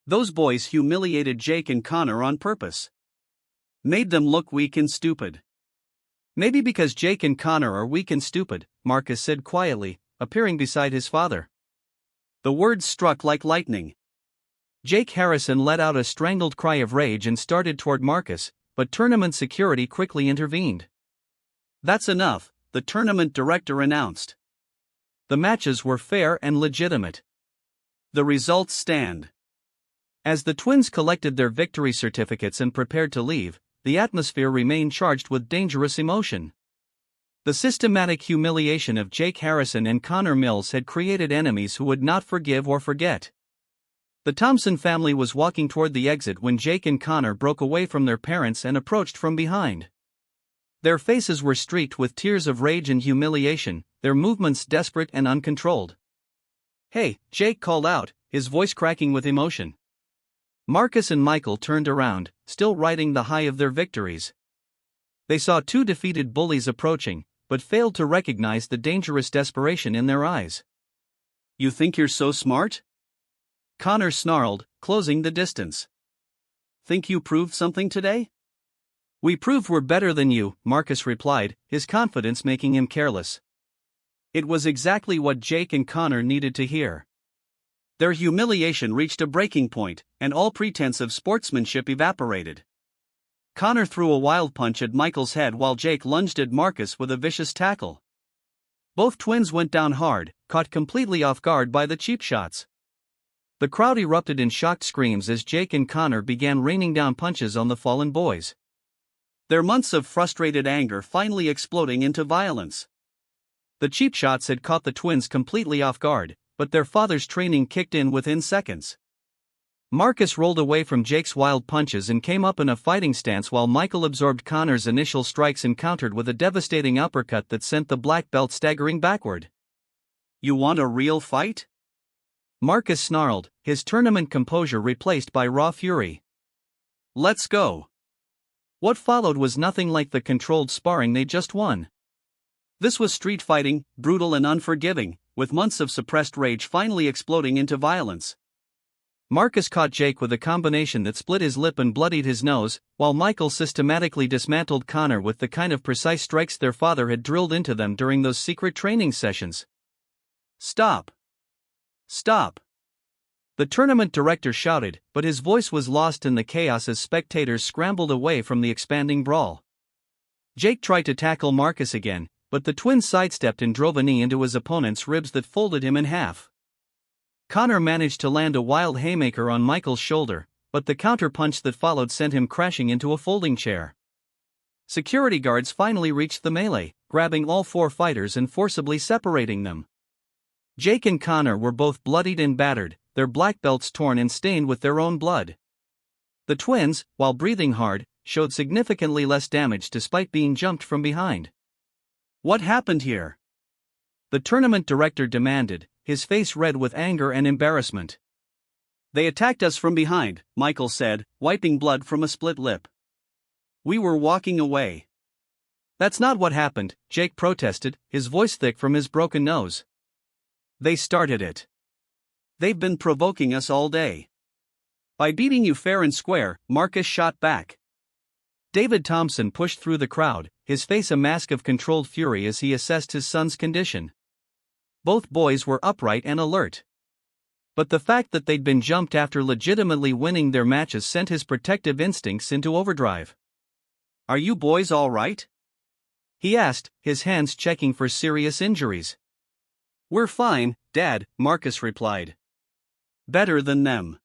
"Those boys humiliated Jake and Connor on purpose. Made them look weak and stupid." "Maybe because Jake and Connor are weak and stupid," Marcus said quietly, appearing beside his father. The words struck like lightning. Jake Harrison let out a strangled cry of rage and started toward Marcus, but tournament security quickly intervened. "That's enough," the tournament director announced. The matches were fair and legitimate. The results stand. As the twins collected their victory certificates and prepared to leave, the atmosphere remained charged with dangerous emotion. The systematic humiliation of Jake Harrison and Connor Mills had created enemies who would not forgive or forget. The Thompson family was walking toward the exit when Jake and Connor broke away from their parents and approached from behind. Their faces were streaked with tears of rage and humiliation, their movements desperate and uncontrolled. "Hey," Jake called out, his voice cracking with emotion. Marcus and Michael turned around, still riding the high of their victories. They saw two defeated bullies approaching, but failed to recognize the dangerous desperation in their eyes. "You think you're so smart?" Connor snarled, closing the distance. "Think you proved something today?" "We proved we're better than you," Marcus replied, his confidence making him careless. It was exactly what Jake and Connor needed to hear. Their humiliation reached a breaking point, and all pretense of sportsmanship evaporated. Connor threw a wild punch at Michael's head while Jake lunged at Marcus with a vicious tackle. Both twins went down hard, caught completely off guard by the cheap shots. The crowd erupted in shocked screams as Jake and Connor began raining down punches on the fallen boys. Their months of frustrated anger finally exploding into violence. The cheap shots had caught the twins completely off guard, but their father's training kicked in within seconds. Marcus rolled away from Jake's wild punches and came up in a fighting stance while Michael absorbed Connor's initial strikes and countered with a devastating uppercut that sent the black belt staggering backward. "You want a real fight?" Marcus snarled, his tournament composure replaced by raw fury. "Let's go." What followed was nothing like the controlled sparring they just won. This was street fighting, brutal and unforgiving, with months of suppressed rage finally exploding into violence. Marcus caught Jake with a combination that split his lip and bloodied his nose, while Michael systematically dismantled Connor with the kind of precise strikes their father had drilled into them during those secret training sessions. "Stop! Stop!" The tournament director shouted, but his voice was lost in the chaos as spectators scrambled away from the expanding brawl. Jake tried to tackle Marcus again, but the twins sidestepped and drove a knee into his opponent's ribs that folded him in half. Connor managed to land a wild haymaker on Michael's shoulder, but the counter-punch that followed sent him crashing into a folding chair. Security guards finally reached the melee, grabbing all four fighters and forcibly separating them. Jake and Connor were both bloodied and battered, their black belts torn and stained with their own blood. The twins, while breathing hard, showed significantly less damage despite being jumped from behind. "What happened here?" the tournament director demanded, his face red with anger and embarrassment. "They attacked us from behind," Michael said, wiping blood from a split lip. "We were walking away." "That's not what happened," Jake protested, his voice thick from his broken nose. "They started it. They've been provoking us all day." "By beating you fair and square," Marcus shot back. David Thompson pushed through the crowd, his face a mask of controlled fury as he assessed his son's condition. Both boys were upright and alert. But the fact that they'd been jumped after legitimately winning their matches sent his protective instincts into overdrive. "Are you boys all right?" he asked, his hands checking for serious injuries. "We're fine, Dad," Marcus replied. "Better than them."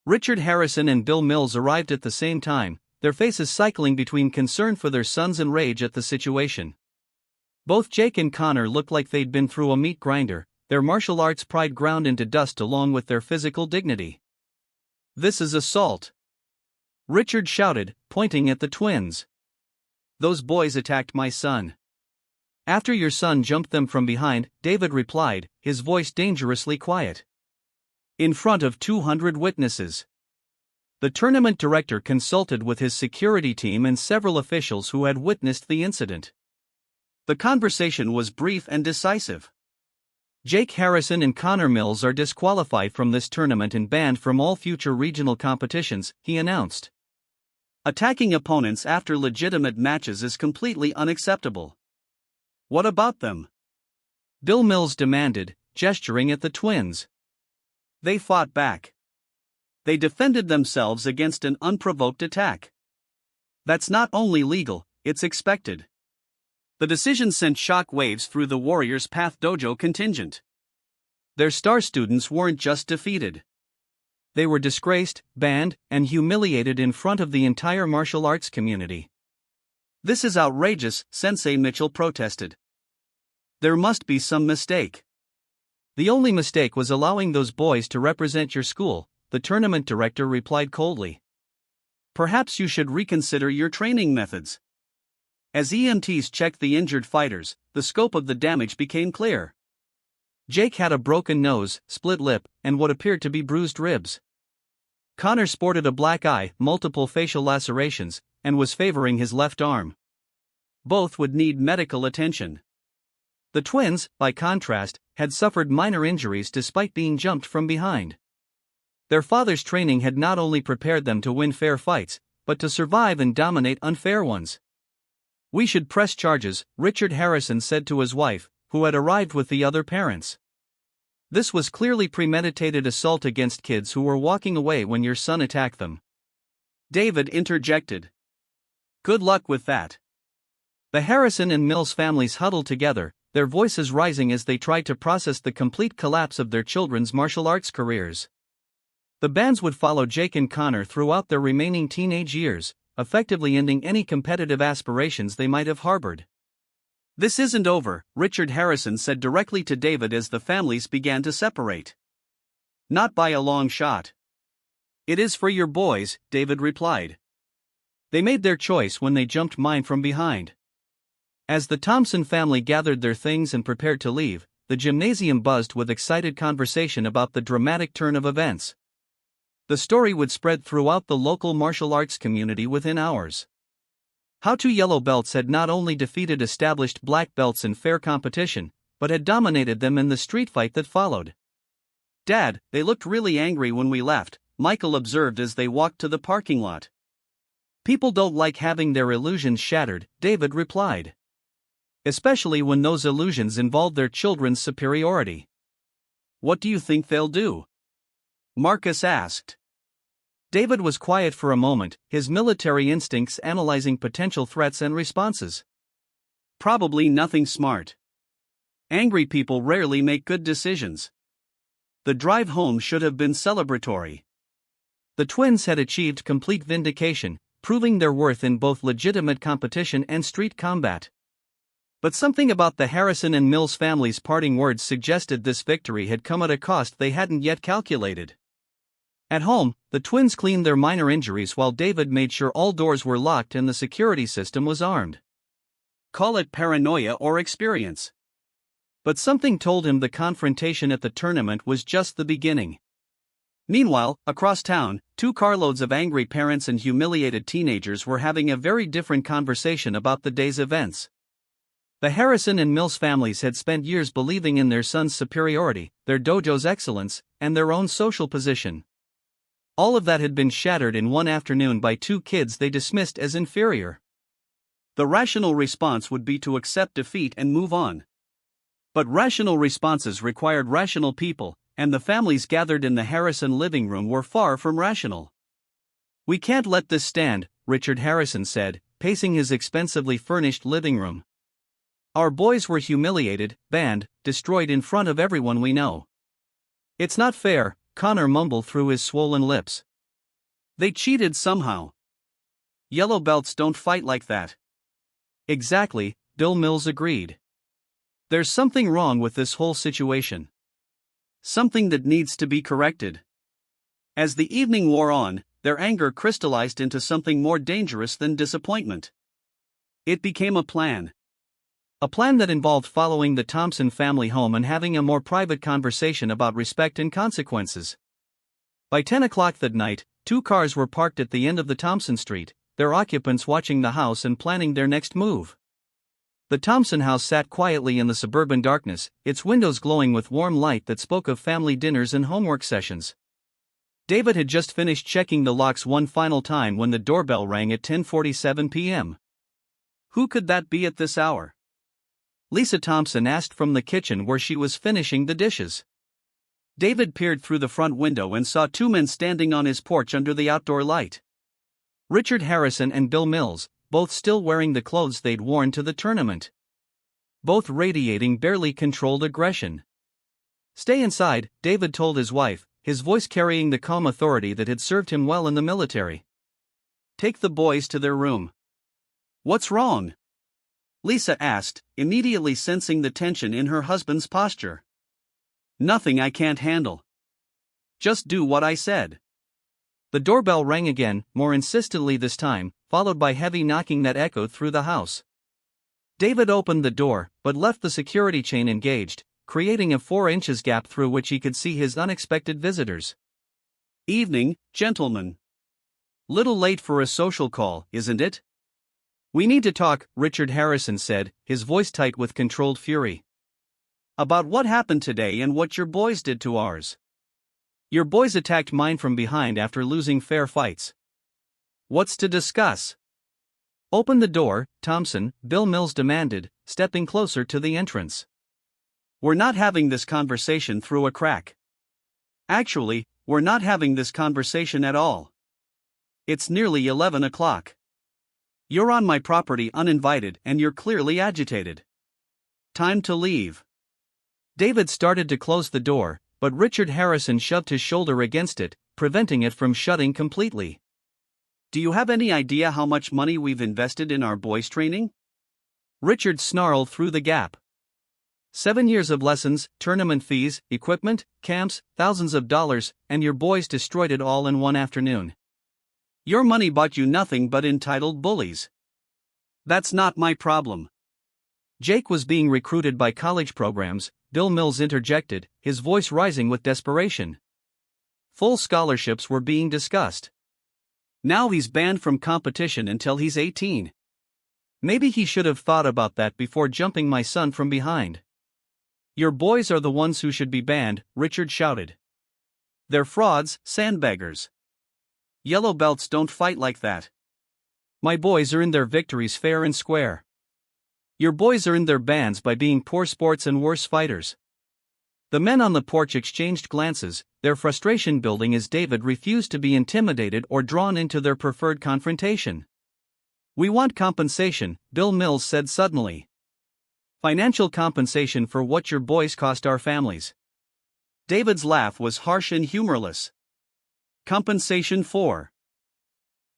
Richard Harrison and Bill Mills arrived at the same time, their faces cycling between concern for their sons and rage at the situation. Both Jake and Connor looked like they'd been through a meat grinder, their martial arts pride ground into dust along with their physical dignity. "This is assault," Richard shouted, pointing at the twins. "Those boys attacked my son." "After your son jumped them from behind," David replied, his voice dangerously quiet. "In front of 200 witnesses." The tournament director consulted with his security team and several officials who had witnessed the incident. The conversation was brief and decisive. Jake Harrison and Connor Mills are disqualified from this tournament and banned from all future regional competitions, he announced. Attacking opponents after legitimate matches is completely unacceptable. What about them? Bill Mills demanded, gesturing at the twins. They fought back. They defended themselves against an unprovoked attack. That's not only legal, it's expected. The decision sent shock waves through the Warriors Path Dojo contingent. Their star students weren't just defeated. They were disgraced, banned, and humiliated in front of the entire martial arts community. This is outrageous, Sensei Mitchell protested. There must be some mistake. The only mistake was allowing those boys to represent your school, the tournament director replied coldly. Perhaps you should reconsider your training methods. As EMTs checked the injured fighters, the scope of the damage became clear. Jake had a broken nose, split lip, and what appeared to be bruised ribs. Connor sported a black eye, multiple facial lacerations, and was favoring his left arm. Both would need medical attention. The twins, by contrast, had suffered minor injuries despite being jumped from behind. Their father's training had not only prepared them to win fair fights, but to survive and dominate unfair ones. We should press charges, Richard Harrison said to his wife, who had arrived with the other parents. This was clearly premeditated assault against kids who were walking away when your son attacked them. David interjected. Good luck with that. The Harrison and Mills families huddled together, their voices rising as they tried to process the complete collapse of their children's martial arts careers. The bans would follow Jake and Connor throughout their remaining teenage years, effectively ending any competitive aspirations they might have harbored. This isn't over, Richard Harrison said directly to David as the families began to separate. Not by a long shot. It is for your boys, David replied. They made their choice when they jumped mine from behind. As the Thompson family gathered their things and prepared to leave, the gymnasium buzzed with excited conversation about the dramatic turn of events. The story would spread throughout the local martial arts community within hours. How two yellow belts had not only defeated established black belts in fair competition, but had dominated them in the street fight that followed. Dad, they looked really angry when we left, Michael observed as they walked to the parking lot. People don't like having their illusions shattered, David replied. Especially when those illusions involve their children's superiority. What do you think they'll do? Marcus asked. David was quiet for a moment, his military instincts analyzing potential threats and responses. Probably nothing smart. Angry people rarely make good decisions. The drive home should have been celebratory. The twins had achieved complete vindication, proving their worth in both legitimate competition and street combat. But something about the Harrison and Mills families' parting words suggested this victory had come at a cost they hadn't yet calculated. At home, the twins cleaned their minor injuries while David made sure all doors were locked and the security system was armed. Call it paranoia or experience. But something told him the confrontation at the tournament was just the beginning. Meanwhile, across town, 2 carloads of angry parents and humiliated teenagers were having a very different conversation about the day's events. The Harrison and Mills families had spent years believing in their son's superiority, their dojo's excellence, and their own social position. All of that had been shattered in one afternoon by 2 kids they dismissed as inferior. The rational response would be to accept defeat and move on. But rational responses required rational people, and the families gathered in the Harrison living room were far from rational. We can't let this stand, Richard Harrison said, pacing his expensively furnished living room. Our boys were humiliated, banned, destroyed in front of everyone we know. It's not fair, Connor mumbled through his swollen lips. They cheated somehow. Yellow belts don't fight like that. Exactly, Bill Mills agreed. There's something wrong with this whole situation. Something that needs to be corrected. As the evening wore on, their anger crystallized into something more dangerous than disappointment. It became a plan. A plan that involved following the Thompson family home and having a more private conversation about respect and consequences. By 10 o'clock that night, 2 cars were parked at the end of the Thompson Street, their occupants watching the house and planning their next move. The Thompson house sat quietly in the suburban darkness, its windows glowing with warm light that spoke of family dinners and homework sessions. David had just finished checking the locks one final time when the doorbell rang at 10:47 p.m. Who could that be at this hour? Lisa Thompson asked from the kitchen where she was finishing the dishes. David peered through the front window and saw two men standing on his porch under the outdoor light. Richard Harrison and Bill Mills, both still wearing the clothes they'd worn to the tournament. Both radiating barely controlled aggression. "Stay inside," David told his wife, his voice carrying the calm authority that had served him well in the military. "Take the boys to their room." "What's wrong?" Lisa asked, immediately sensing the tension in her husband's posture. "Nothing I can't handle. Just do what I said." The doorbell rang again, more insistently this time, followed by heavy knocking that echoed through the house. David opened the door, but left the security chain engaged, creating a 4 inches gap through which he could see his unexpected visitors. "Evening, gentlemen. Little late for a social call, isn't it?" "We need to talk," Richard Harrison said, his voice tight with controlled fury. "About what happened today and what your boys did to ours. Your boys attacked mine from behind after losing fair fights. What's to discuss?" "Open the door, Thompson," Bill Mills demanded, stepping closer to the entrance. "We're not having this conversation through a crack. Actually, we're not having this conversation at all. It's nearly 11 o'clock. You're on my property uninvited and you're clearly agitated. Time to leave." David started to close the door, but Richard Harrison shoved his shoulder against it, preventing it from shutting completely. "Do you have any idea how much money we've invested in our boys' training?" Richard snarled through the gap. 7 years of lessons, tournament fees, equipment, camps, thousands of dollars, and your boys destroyed it all in one afternoon. Your money bought you nothing but entitled bullies. That's not my problem. Jake was being recruited by college programs, Bill Mills interjected, his voice rising with desperation. Full scholarships were being discussed. Now he's banned from competition until he's 18. Maybe he should have thought about that before jumping my son from behind. Your boys are the ones who should be banned, Richard shouted. They're frauds, sandbaggers. Yellow belts don't fight like that. My boys earn their victories fair and square. Your boys earned their bans by being poor sports and worse fighters. The men on the porch exchanged glances, their frustration building as David refused to be intimidated or drawn into their preferred confrontation. "We want compensation," Bill Mills said suddenly. "Financial compensation for what your boys cost our families." David's laugh was harsh and humorless. "Compensation for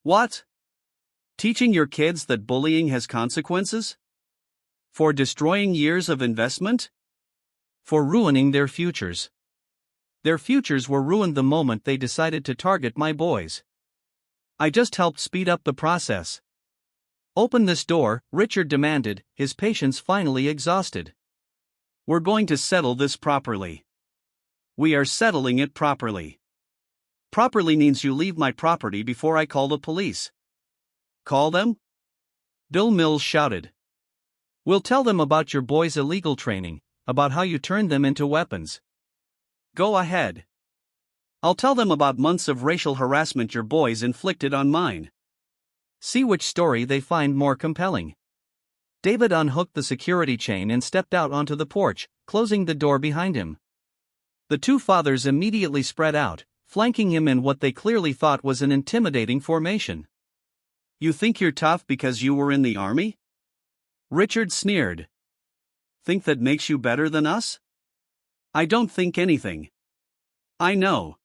what? Teaching your kids that bullying has consequences? For destroying years of investment? For ruining their futures. Their futures were ruined the moment they decided to target my boys. I just helped speed up the process." "Open this door," Richard demanded, his patience finally exhausted. "We're going to settle this properly. We are settling it properly. Properly means you leave my property before I call the police." "Call them?" Bill Mills shouted. "We'll tell them about your boys' illegal training, about how you turned them into weapons." "Go ahead. I'll tell them about months of racial harassment your boys inflicted on mine. See which story they find more compelling." David unhooked the security chain and stepped out onto the porch, closing the door behind him. The two fathers immediately spread out, flanking him in what they clearly thought was an intimidating formation. "You think you're tough because you were in the army?" Richard sneered. "Think that makes you better than us?" "I don't think anything. I know.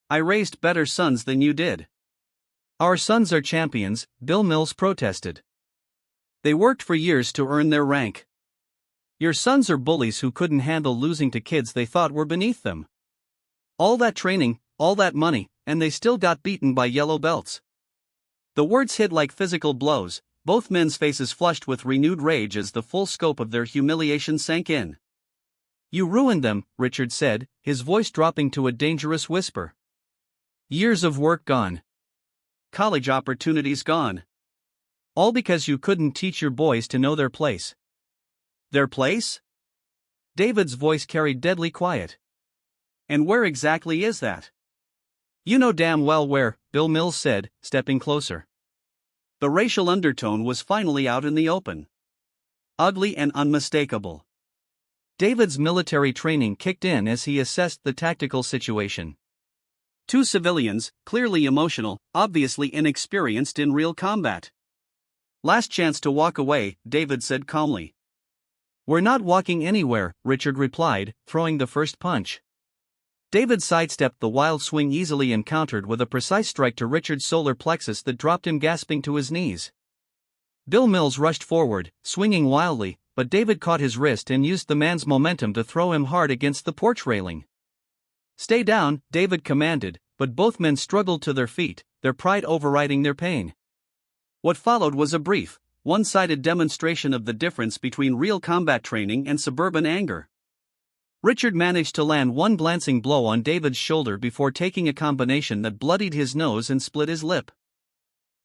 I raised better sons than you did." "Our sons are champions," Bill Mills protested. "They worked for years to earn their rank. Your sons are bullies who couldn't handle losing to kids they thought were beneath them. All that training, all that money, and they still got beaten by yellow belts." The words hit like physical blows, both men's faces flushed with renewed rage as the full scope of their humiliation sank in. "You ruined them," Richard said, his voice dropping to a dangerous whisper. "Years of work gone. College opportunities gone. All because you couldn't teach your boys to know their place. Their place? David's voice carried deadly quiet. And where exactly is that? You know damn well where, Bill Mills said, stepping closer. The racial undertone was finally out in the open. Ugly and unmistakable. David's military training kicked in as he assessed the tactical situation. Two civilians, clearly emotional, obviously inexperienced in real combat. Last chance to walk away, David said calmly. We're not walking anywhere, Richard replied, throwing the first punch. David sidestepped the wild swing easily and countered with a precise strike to Richard's solar plexus that dropped him gasping to his knees. Bill Mills rushed forward, swinging wildly, but David caught his wrist and used the man's momentum to throw him hard against the porch railing. Stay down, David commanded, but both men struggled to their feet, their pride overriding their pain. What followed was a brief, one-sided demonstration of the difference between real combat training and suburban anger. Richard managed to land one glancing blow on David's shoulder before taking a combination that bloodied his nose and split his lip.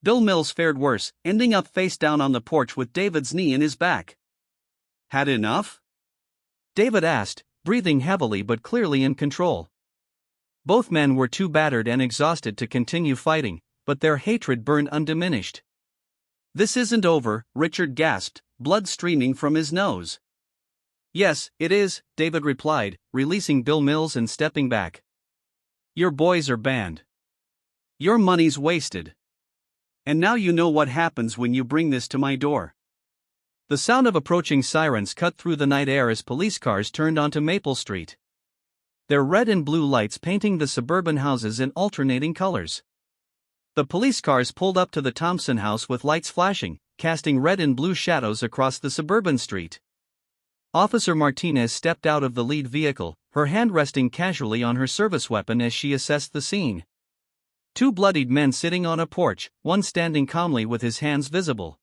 Bill Mills fared worse, ending up face down on the porch with David's knee in his back. Had enough? David asked, breathing heavily but clearly in control. Both men were too battered and exhausted to continue fighting, but their hatred burned undiminished. This isn't over, Richard gasped, blood streaming from his nose. Yes, it is, David replied, releasing Bill Mills and stepping back. Your boys are banned. Your money's wasted. And now you know what happens when you bring this to my door. The sound of approaching sirens cut through the night air as police cars turned onto Maple Street. Their red and blue lights painting the suburban houses in alternating colors. The police cars pulled up to the Thompson house with lights flashing, casting red and blue shadows across the suburban street. Officer Martinez stepped out of the lead vehicle, her hand resting casually on her service weapon as she assessed the scene. Two bloodied men sitting on a porch, one standing calmly with his hands visible.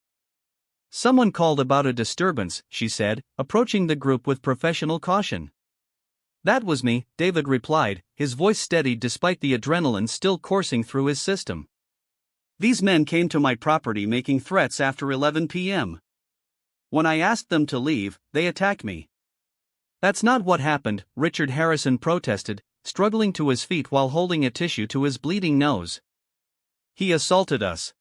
Someone called about a disturbance, she said, approaching the group with professional caution. That was me, David replied, his voice steadied despite the adrenaline still coursing through his system. These men came to my property making threats after 11 p.m. When I asked them to leave, they attacked me. That's not what happened, Richard Harrison protested, struggling to his feet while holding a tissue to his bleeding nose. He assaulted us.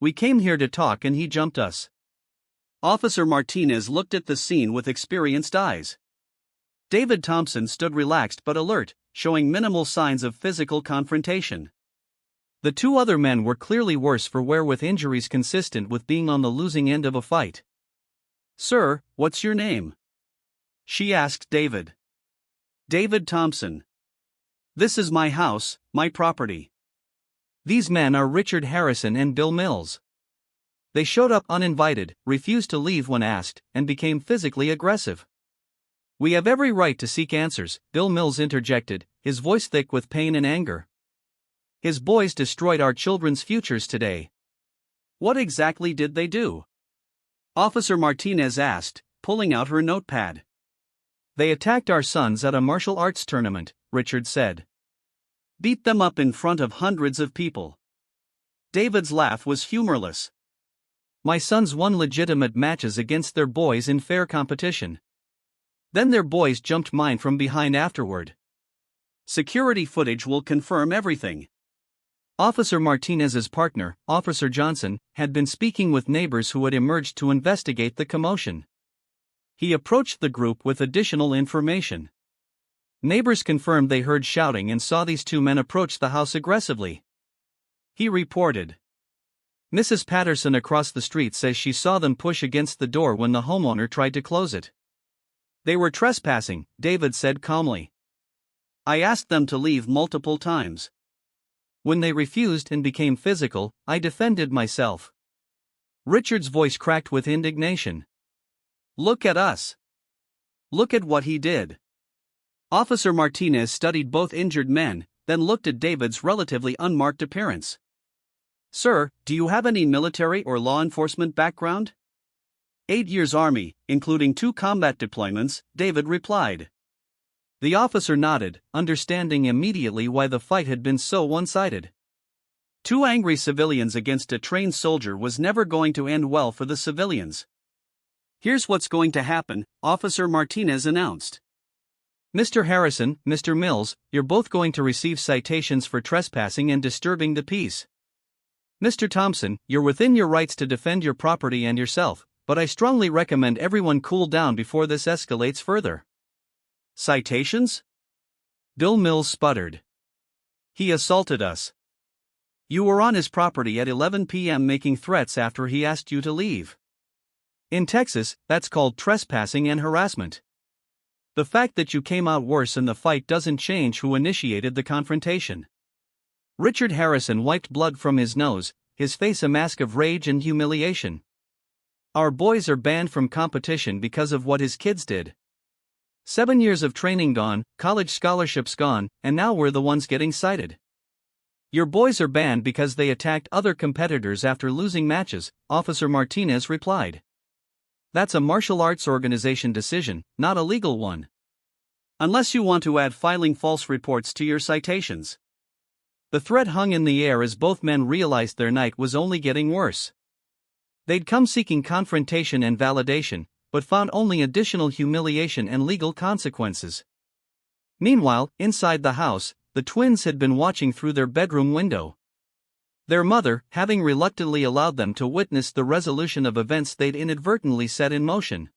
We came here to talk and he jumped us. Officer Martinez looked at the scene with experienced eyes. David Thompson stood relaxed but alert, showing minimal signs of physical confrontation. The two other men were clearly worse for wear with injuries consistent with being on the losing end of a fight. Sir, what's your name? She asked David. David Thompson. This is my house, my property. These men are Richard Harrison and Bill Mills. They showed up uninvited, refused to leave when asked, and became physically aggressive. We have every right to seek answers, Bill Mills interjected, his voice thick with pain and anger. His boys destroyed our children's futures today. What exactly did they do? Officer Martinez asked, pulling out her notepad. They attacked our sons at a martial arts tournament, Richard said. Beat them up in front of hundreds of people. David's laugh was humorless. My sons won legitimate matches against their boys in fair competition. Then their boys jumped mine from behind afterward. Security footage will confirm everything. Officer Martinez's partner, Officer Johnson, had been speaking with neighbors who had emerged to investigate the commotion. He approached the group with additional information. Neighbors confirmed they heard shouting and saw these two men approach the house aggressively. He reported. Mrs. Patterson across the street says she saw them push against the door when the homeowner tried to close it. They were trespassing, David said calmly. I asked them to leave multiple times. When they refused and became physical, I defended myself. Richard's voice cracked with indignation. Look at us. Look at what he did. Officer Martinez studied both injured men, then looked at David's relatively unmarked appearance. Sir, do you have any military or law enforcement background? 8 years Army, including 2 combat deployments, David replied. The officer nodded, understanding immediately why the fight had been so one-sided. 2 angry civilians against a trained soldier was never going to end well for the civilians. Here's what's going to happen, Officer Martinez announced. Mr. Harrison, Mr. Mills, you're both going to receive citations for trespassing and disturbing the peace. Mr. Thompson, you're within your rights to defend your property and yourself, but I strongly recommend everyone cool down before this escalates further. Citations? Bill Mills sputtered. He assaulted us. You were on his property at 11 p.m. making threats after he asked you to leave. In Texas, that's called trespassing and harassment. The fact that you came out worse in the fight doesn't change who initiated the confrontation. Richard Harrison wiped blood from his nose, his face a mask of rage and humiliation. Our boys are banned from competition because of what his kids did. 7 years of training gone, college scholarships gone, and now we're the ones getting cited. Your boys are banned because they attacked other competitors after losing matches, Officer Martinez replied. That's a martial arts organization decision, not a legal one. Unless you want to add filing false reports to your citations. The threat hung in the air as both men realized their night was only getting worse. They'd come seeking confrontation and validation, but found only additional humiliation and legal consequences. Meanwhile, inside the house, the twins had been watching through their bedroom window. Their mother, having reluctantly allowed them to witness the resolution of events they'd inadvertently set in motion.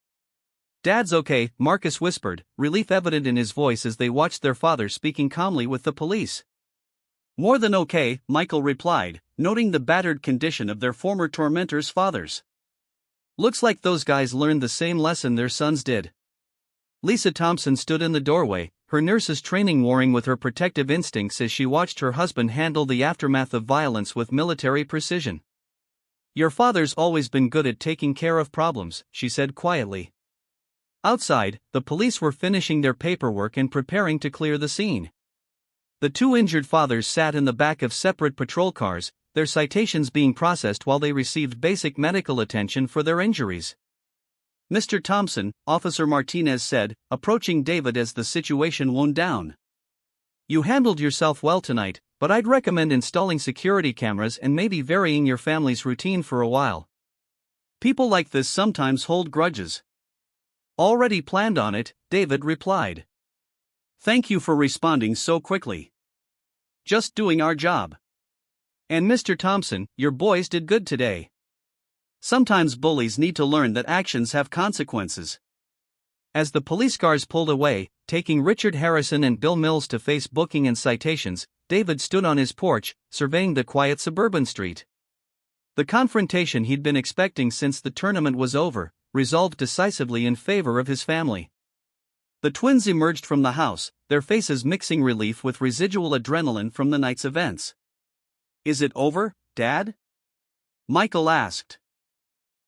Dad's okay, Marcus whispered, relief evident in his voice as they watched their father speaking calmly with the police. More than okay, Michael replied, noting the battered condition of their former tormentors' fathers. Looks like those guys learned the same lesson their sons did. Lisa Thompson stood in the doorway, her nurse's training warring with her protective instincts as she watched her husband handle the aftermath of violence with military precision. Your father's always been good at taking care of problems, she said quietly. Outside, the police were finishing their paperwork and preparing to clear the scene. The two injured fathers sat in the back of separate patrol cars, their citations being processed while they received basic medical attention for their injuries. Mr. Thompson, Officer Martinez said, approaching David as the situation wound down. You handled yourself well tonight, but I'd recommend installing security cameras and maybe varying your family's routine for a while. People like this sometimes hold grudges. Already planned on it, David replied. Thank you for responding so quickly. Just doing our job. And Mr. Thompson, your boys did good today. Sometimes bullies need to learn that actions have consequences. As the police cars pulled away, taking Richard Harrison and Bill Mills to face booking and citations, David stood on his porch, surveying the quiet suburban street. The confrontation he'd been expecting since the tournament was over, resolved decisively in favor of his family. The twins emerged from the house, their faces mixing relief with residual adrenaline from the night's events. Is it over, Dad? Michael asked.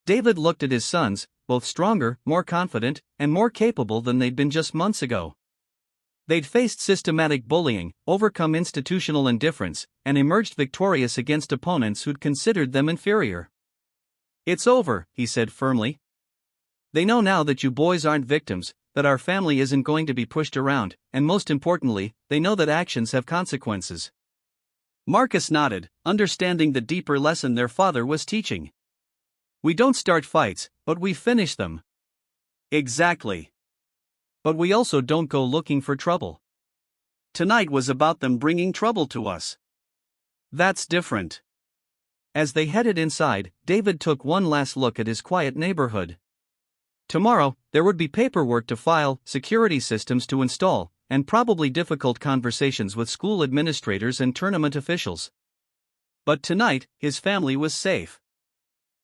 David looked at his sons, both stronger, more confident, and more capable than they'd been just months ago. They'd faced systematic bullying, overcome institutional indifference, and emerged victorious against opponents who'd considered them inferior. It's over, he said firmly. They know now that you boys aren't victims, that our family isn't going to be pushed around, and most importantly, they know that actions have consequences. Marcus nodded, understanding the deeper lesson their father was teaching. We don't start fights, but we finish them. Exactly. But we also don't go looking for trouble. Tonight was about them bringing trouble to us. That's different. As they headed inside, David took one last look at his quiet neighborhood. Tomorrow, there would be paperwork to file, security systems to install, and probably difficult conversations with school administrators and tournament officials. But tonight, his family was safe.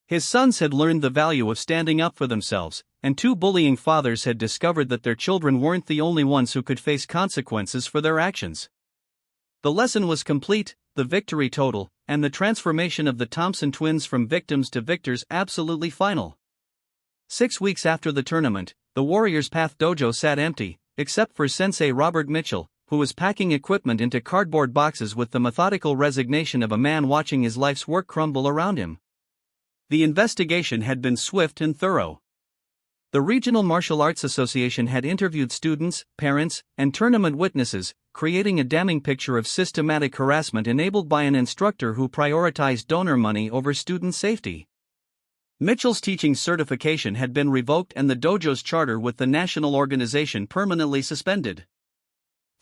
His sons had learned the value of standing up for themselves, and two bullying fathers had discovered that their children weren't the only ones who could face consequences for their actions. The lesson was complete, the victory total, and the transformation of the Thompson twins from victims to victors absolutely final. 6 weeks after the tournament, the Warriors Path Dojo sat empty, except for Sensei Robert Mitchell, who was packing equipment into cardboard boxes with the methodical resignation of a man watching his life's work crumble around him. The investigation had been swift and thorough. The Regional Martial Arts Association had interviewed students, parents, and tournament witnesses, creating a damning picture of systematic harassment enabled by an instructor who prioritized donor money over student safety. Mitchell's teaching certification had been revoked and the dojo's charter with the national organization permanently suspended.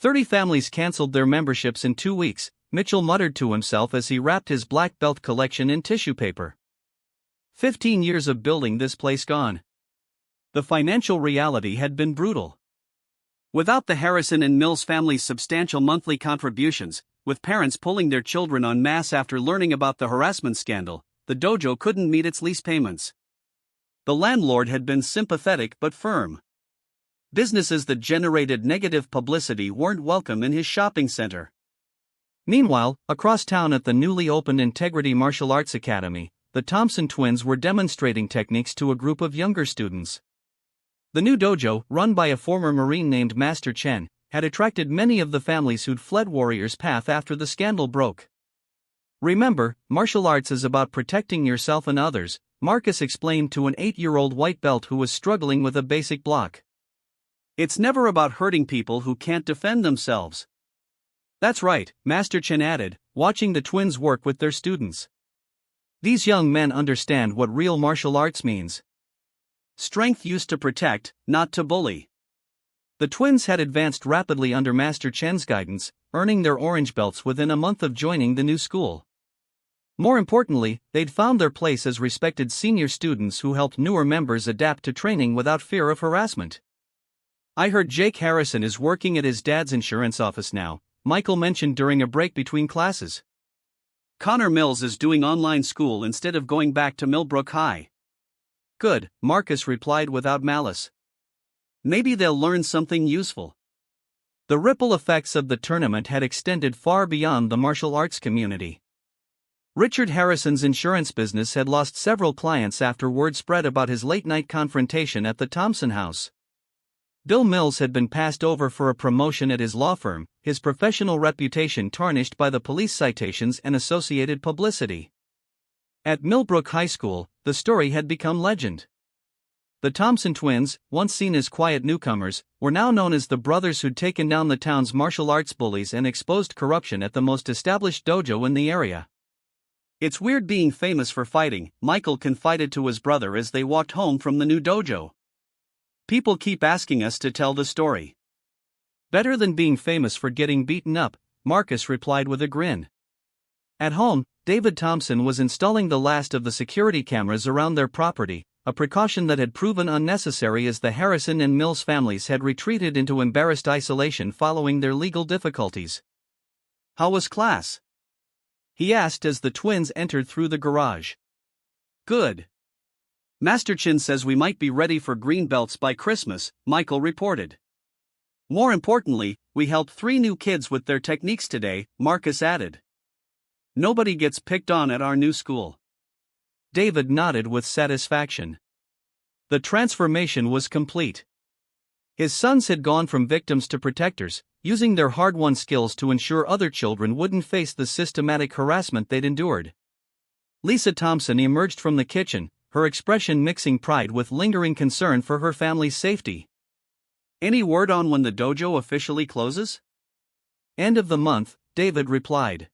30 families canceled their memberships in 2 weeks, Mitchell muttered to himself as he wrapped his black belt collection in tissue paper. 15 years of building this place gone. The financial reality had been brutal. Without the Harrison and Mills family's substantial monthly contributions, with parents pulling their children en masse after learning about the harassment scandal, the dojo couldn't meet its lease payments. The landlord had been sympathetic but firm. Businesses that generated negative publicity weren't welcome in his shopping center. Meanwhile, across town at the newly opened Integrity Martial Arts Academy, the Thompson twins were demonstrating techniques to a group of younger students. The new dojo, run by a former Marine named Master Chen, had attracted many of the families who'd fled Warriors Path after the scandal broke. Remember, martial arts is about protecting yourself and others, Marcus explained to an 8-year-old white belt who was struggling with a basic block. It's never about hurting people who can't defend themselves. That's right, Master Chen added, watching the twins work with their students. These young men understand what real martial arts means. Strength used to protect, not to bully. The twins had advanced rapidly under Master Chen's guidance, earning their orange belts within a month of joining the new school. More importantly, they'd found their place as respected senior students who helped newer members adapt to training without fear of harassment. I heard Jake Harrison is working at his dad's insurance office now, Michael mentioned during a break between classes. Connor Mills is doing online school instead of going back to Millbrook High. Good, Marcus replied without malice. Maybe they'll learn something useful. The ripple effects of the tournament had extended far beyond the martial arts community. Richard Harrison's insurance business had lost several clients after word spread about his late-night confrontation at the Thompson house. Bill Mills had been passed over for a promotion at his law firm, his professional reputation tarnished by the police citations and associated publicity. At Millbrook High School, the story had become legend. The Thompson twins, once seen as quiet newcomers, were now known as the brothers who'd taken down the town's martial arts bullies and exposed corruption at the most established dojo in the area. It's weird being famous for fighting, Michael confided to his brother as they walked home from the new dojo. People keep asking us to tell the story. Better than being famous for getting beaten up, Marcus replied with a grin. At home, David Thompson was installing the last of the security cameras around their property, a precaution that had proven unnecessary as the Harrison and Mills families had retreated into embarrassed isolation following their legal difficulties. How was class? He asked as the twins entered through the garage. Good. Master Chin says we might be ready for green belts by Christmas, Michael reported. More importantly, we helped 3 new kids with their techniques today, Marcus added. Nobody gets picked on at our new school. David nodded with satisfaction. The transformation was complete. His sons had gone from victims to protectors, using their hard-won skills to ensure other children wouldn't face the systematic harassment they'd endured. Lisa Thompson emerged from the kitchen, her expression mixing pride with lingering concern for her family's safety. Any word on when the dojo officially closes? End of the month, David replied.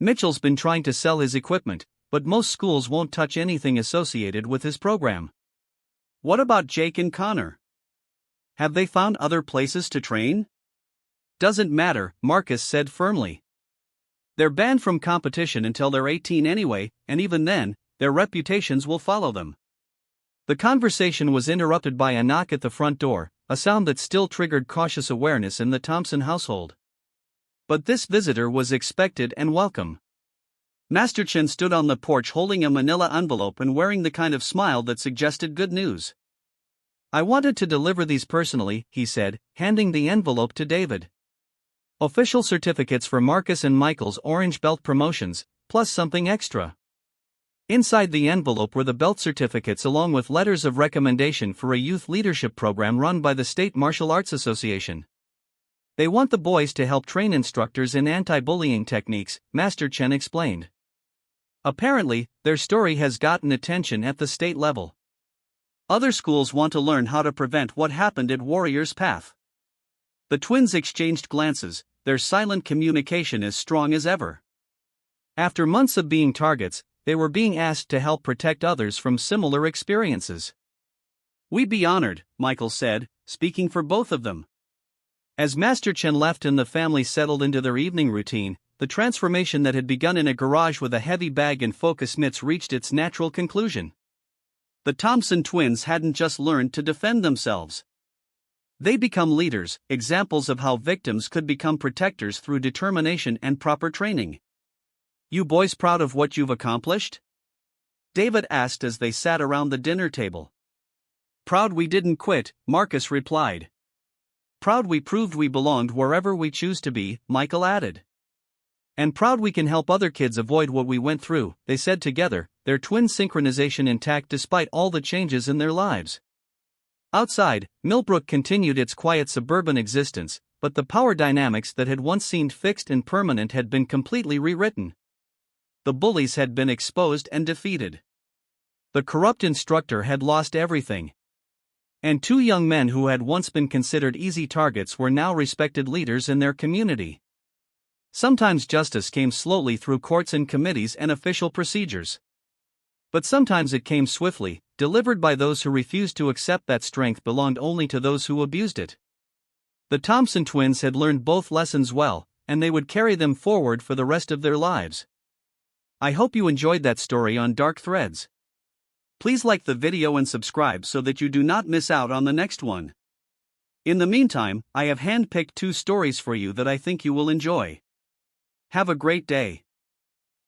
Mitchell's been trying to sell his equipment, but most schools won't touch anything associated with his program. What about Jake and Connor? Have they found other places to train? Doesn't matter, Marcus said firmly. They're banned from competition until they're 18 anyway, and even then, their reputations will follow them. The conversation was interrupted by a knock at the front door, a sound that still triggered cautious awareness in the Thompson household. But this visitor was expected and welcome. Master Chen stood on the porch holding a manila envelope and wearing the kind of smile that suggested good news. I wanted to deliver these personally, he said, handing the envelope to David. Official certificates for Marcus and Michael's orange belt promotions, plus something extra. Inside the envelope were the belt certificates along with letters of recommendation for a youth leadership program run by the State Martial Arts Association. They want the boys to help train instructors in anti-bullying techniques, Master Chen explained. Apparently, their story has gotten attention at the state level. Other schools want to learn how to prevent what happened at Warriors Path. The twins exchanged glances, their silent communication as strong as ever. After months of being targets, they were being asked to help protect others from similar experiences. "We'd be honored," Michael said, speaking for both of them. As Master Chen left and the family settled into their evening routine, the transformation that had begun in a garage with a heavy bag and focus mitts reached its natural conclusion. The Thompson twins hadn't just learned to defend themselves. They become leaders, examples of how victims could become protectors through determination and proper training. "You boys proud of what you've accomplished?" David asked as they sat around the dinner table. "Proud we didn't quit," Marcus replied. "Proud we proved we belonged wherever we choose to be," Michael added. "And proud we can help other kids avoid what we went through," they said together, their twin synchronization intact despite all the changes in their lives. Outside, Millbrook continued its quiet suburban existence, but the power dynamics that had once seemed fixed and permanent had been completely rewritten. The bullies had been exposed and defeated. The corrupt instructor had lost everything. And two young men who had once been considered easy targets were now respected leaders in their community. Sometimes justice came slowly through courts and committees and official procedures. But sometimes it came swiftly, delivered by those who refused to accept that strength belonged only to those who abused it. The Thompson twins had learned both lessons well, and they would carry them forward for the rest of their lives. I hope you enjoyed that story on Dark Threads. Please like the video and subscribe so that you do not miss out on the next one. In the meantime, I have handpicked 2 stories for you that I think you will enjoy. Have a great day.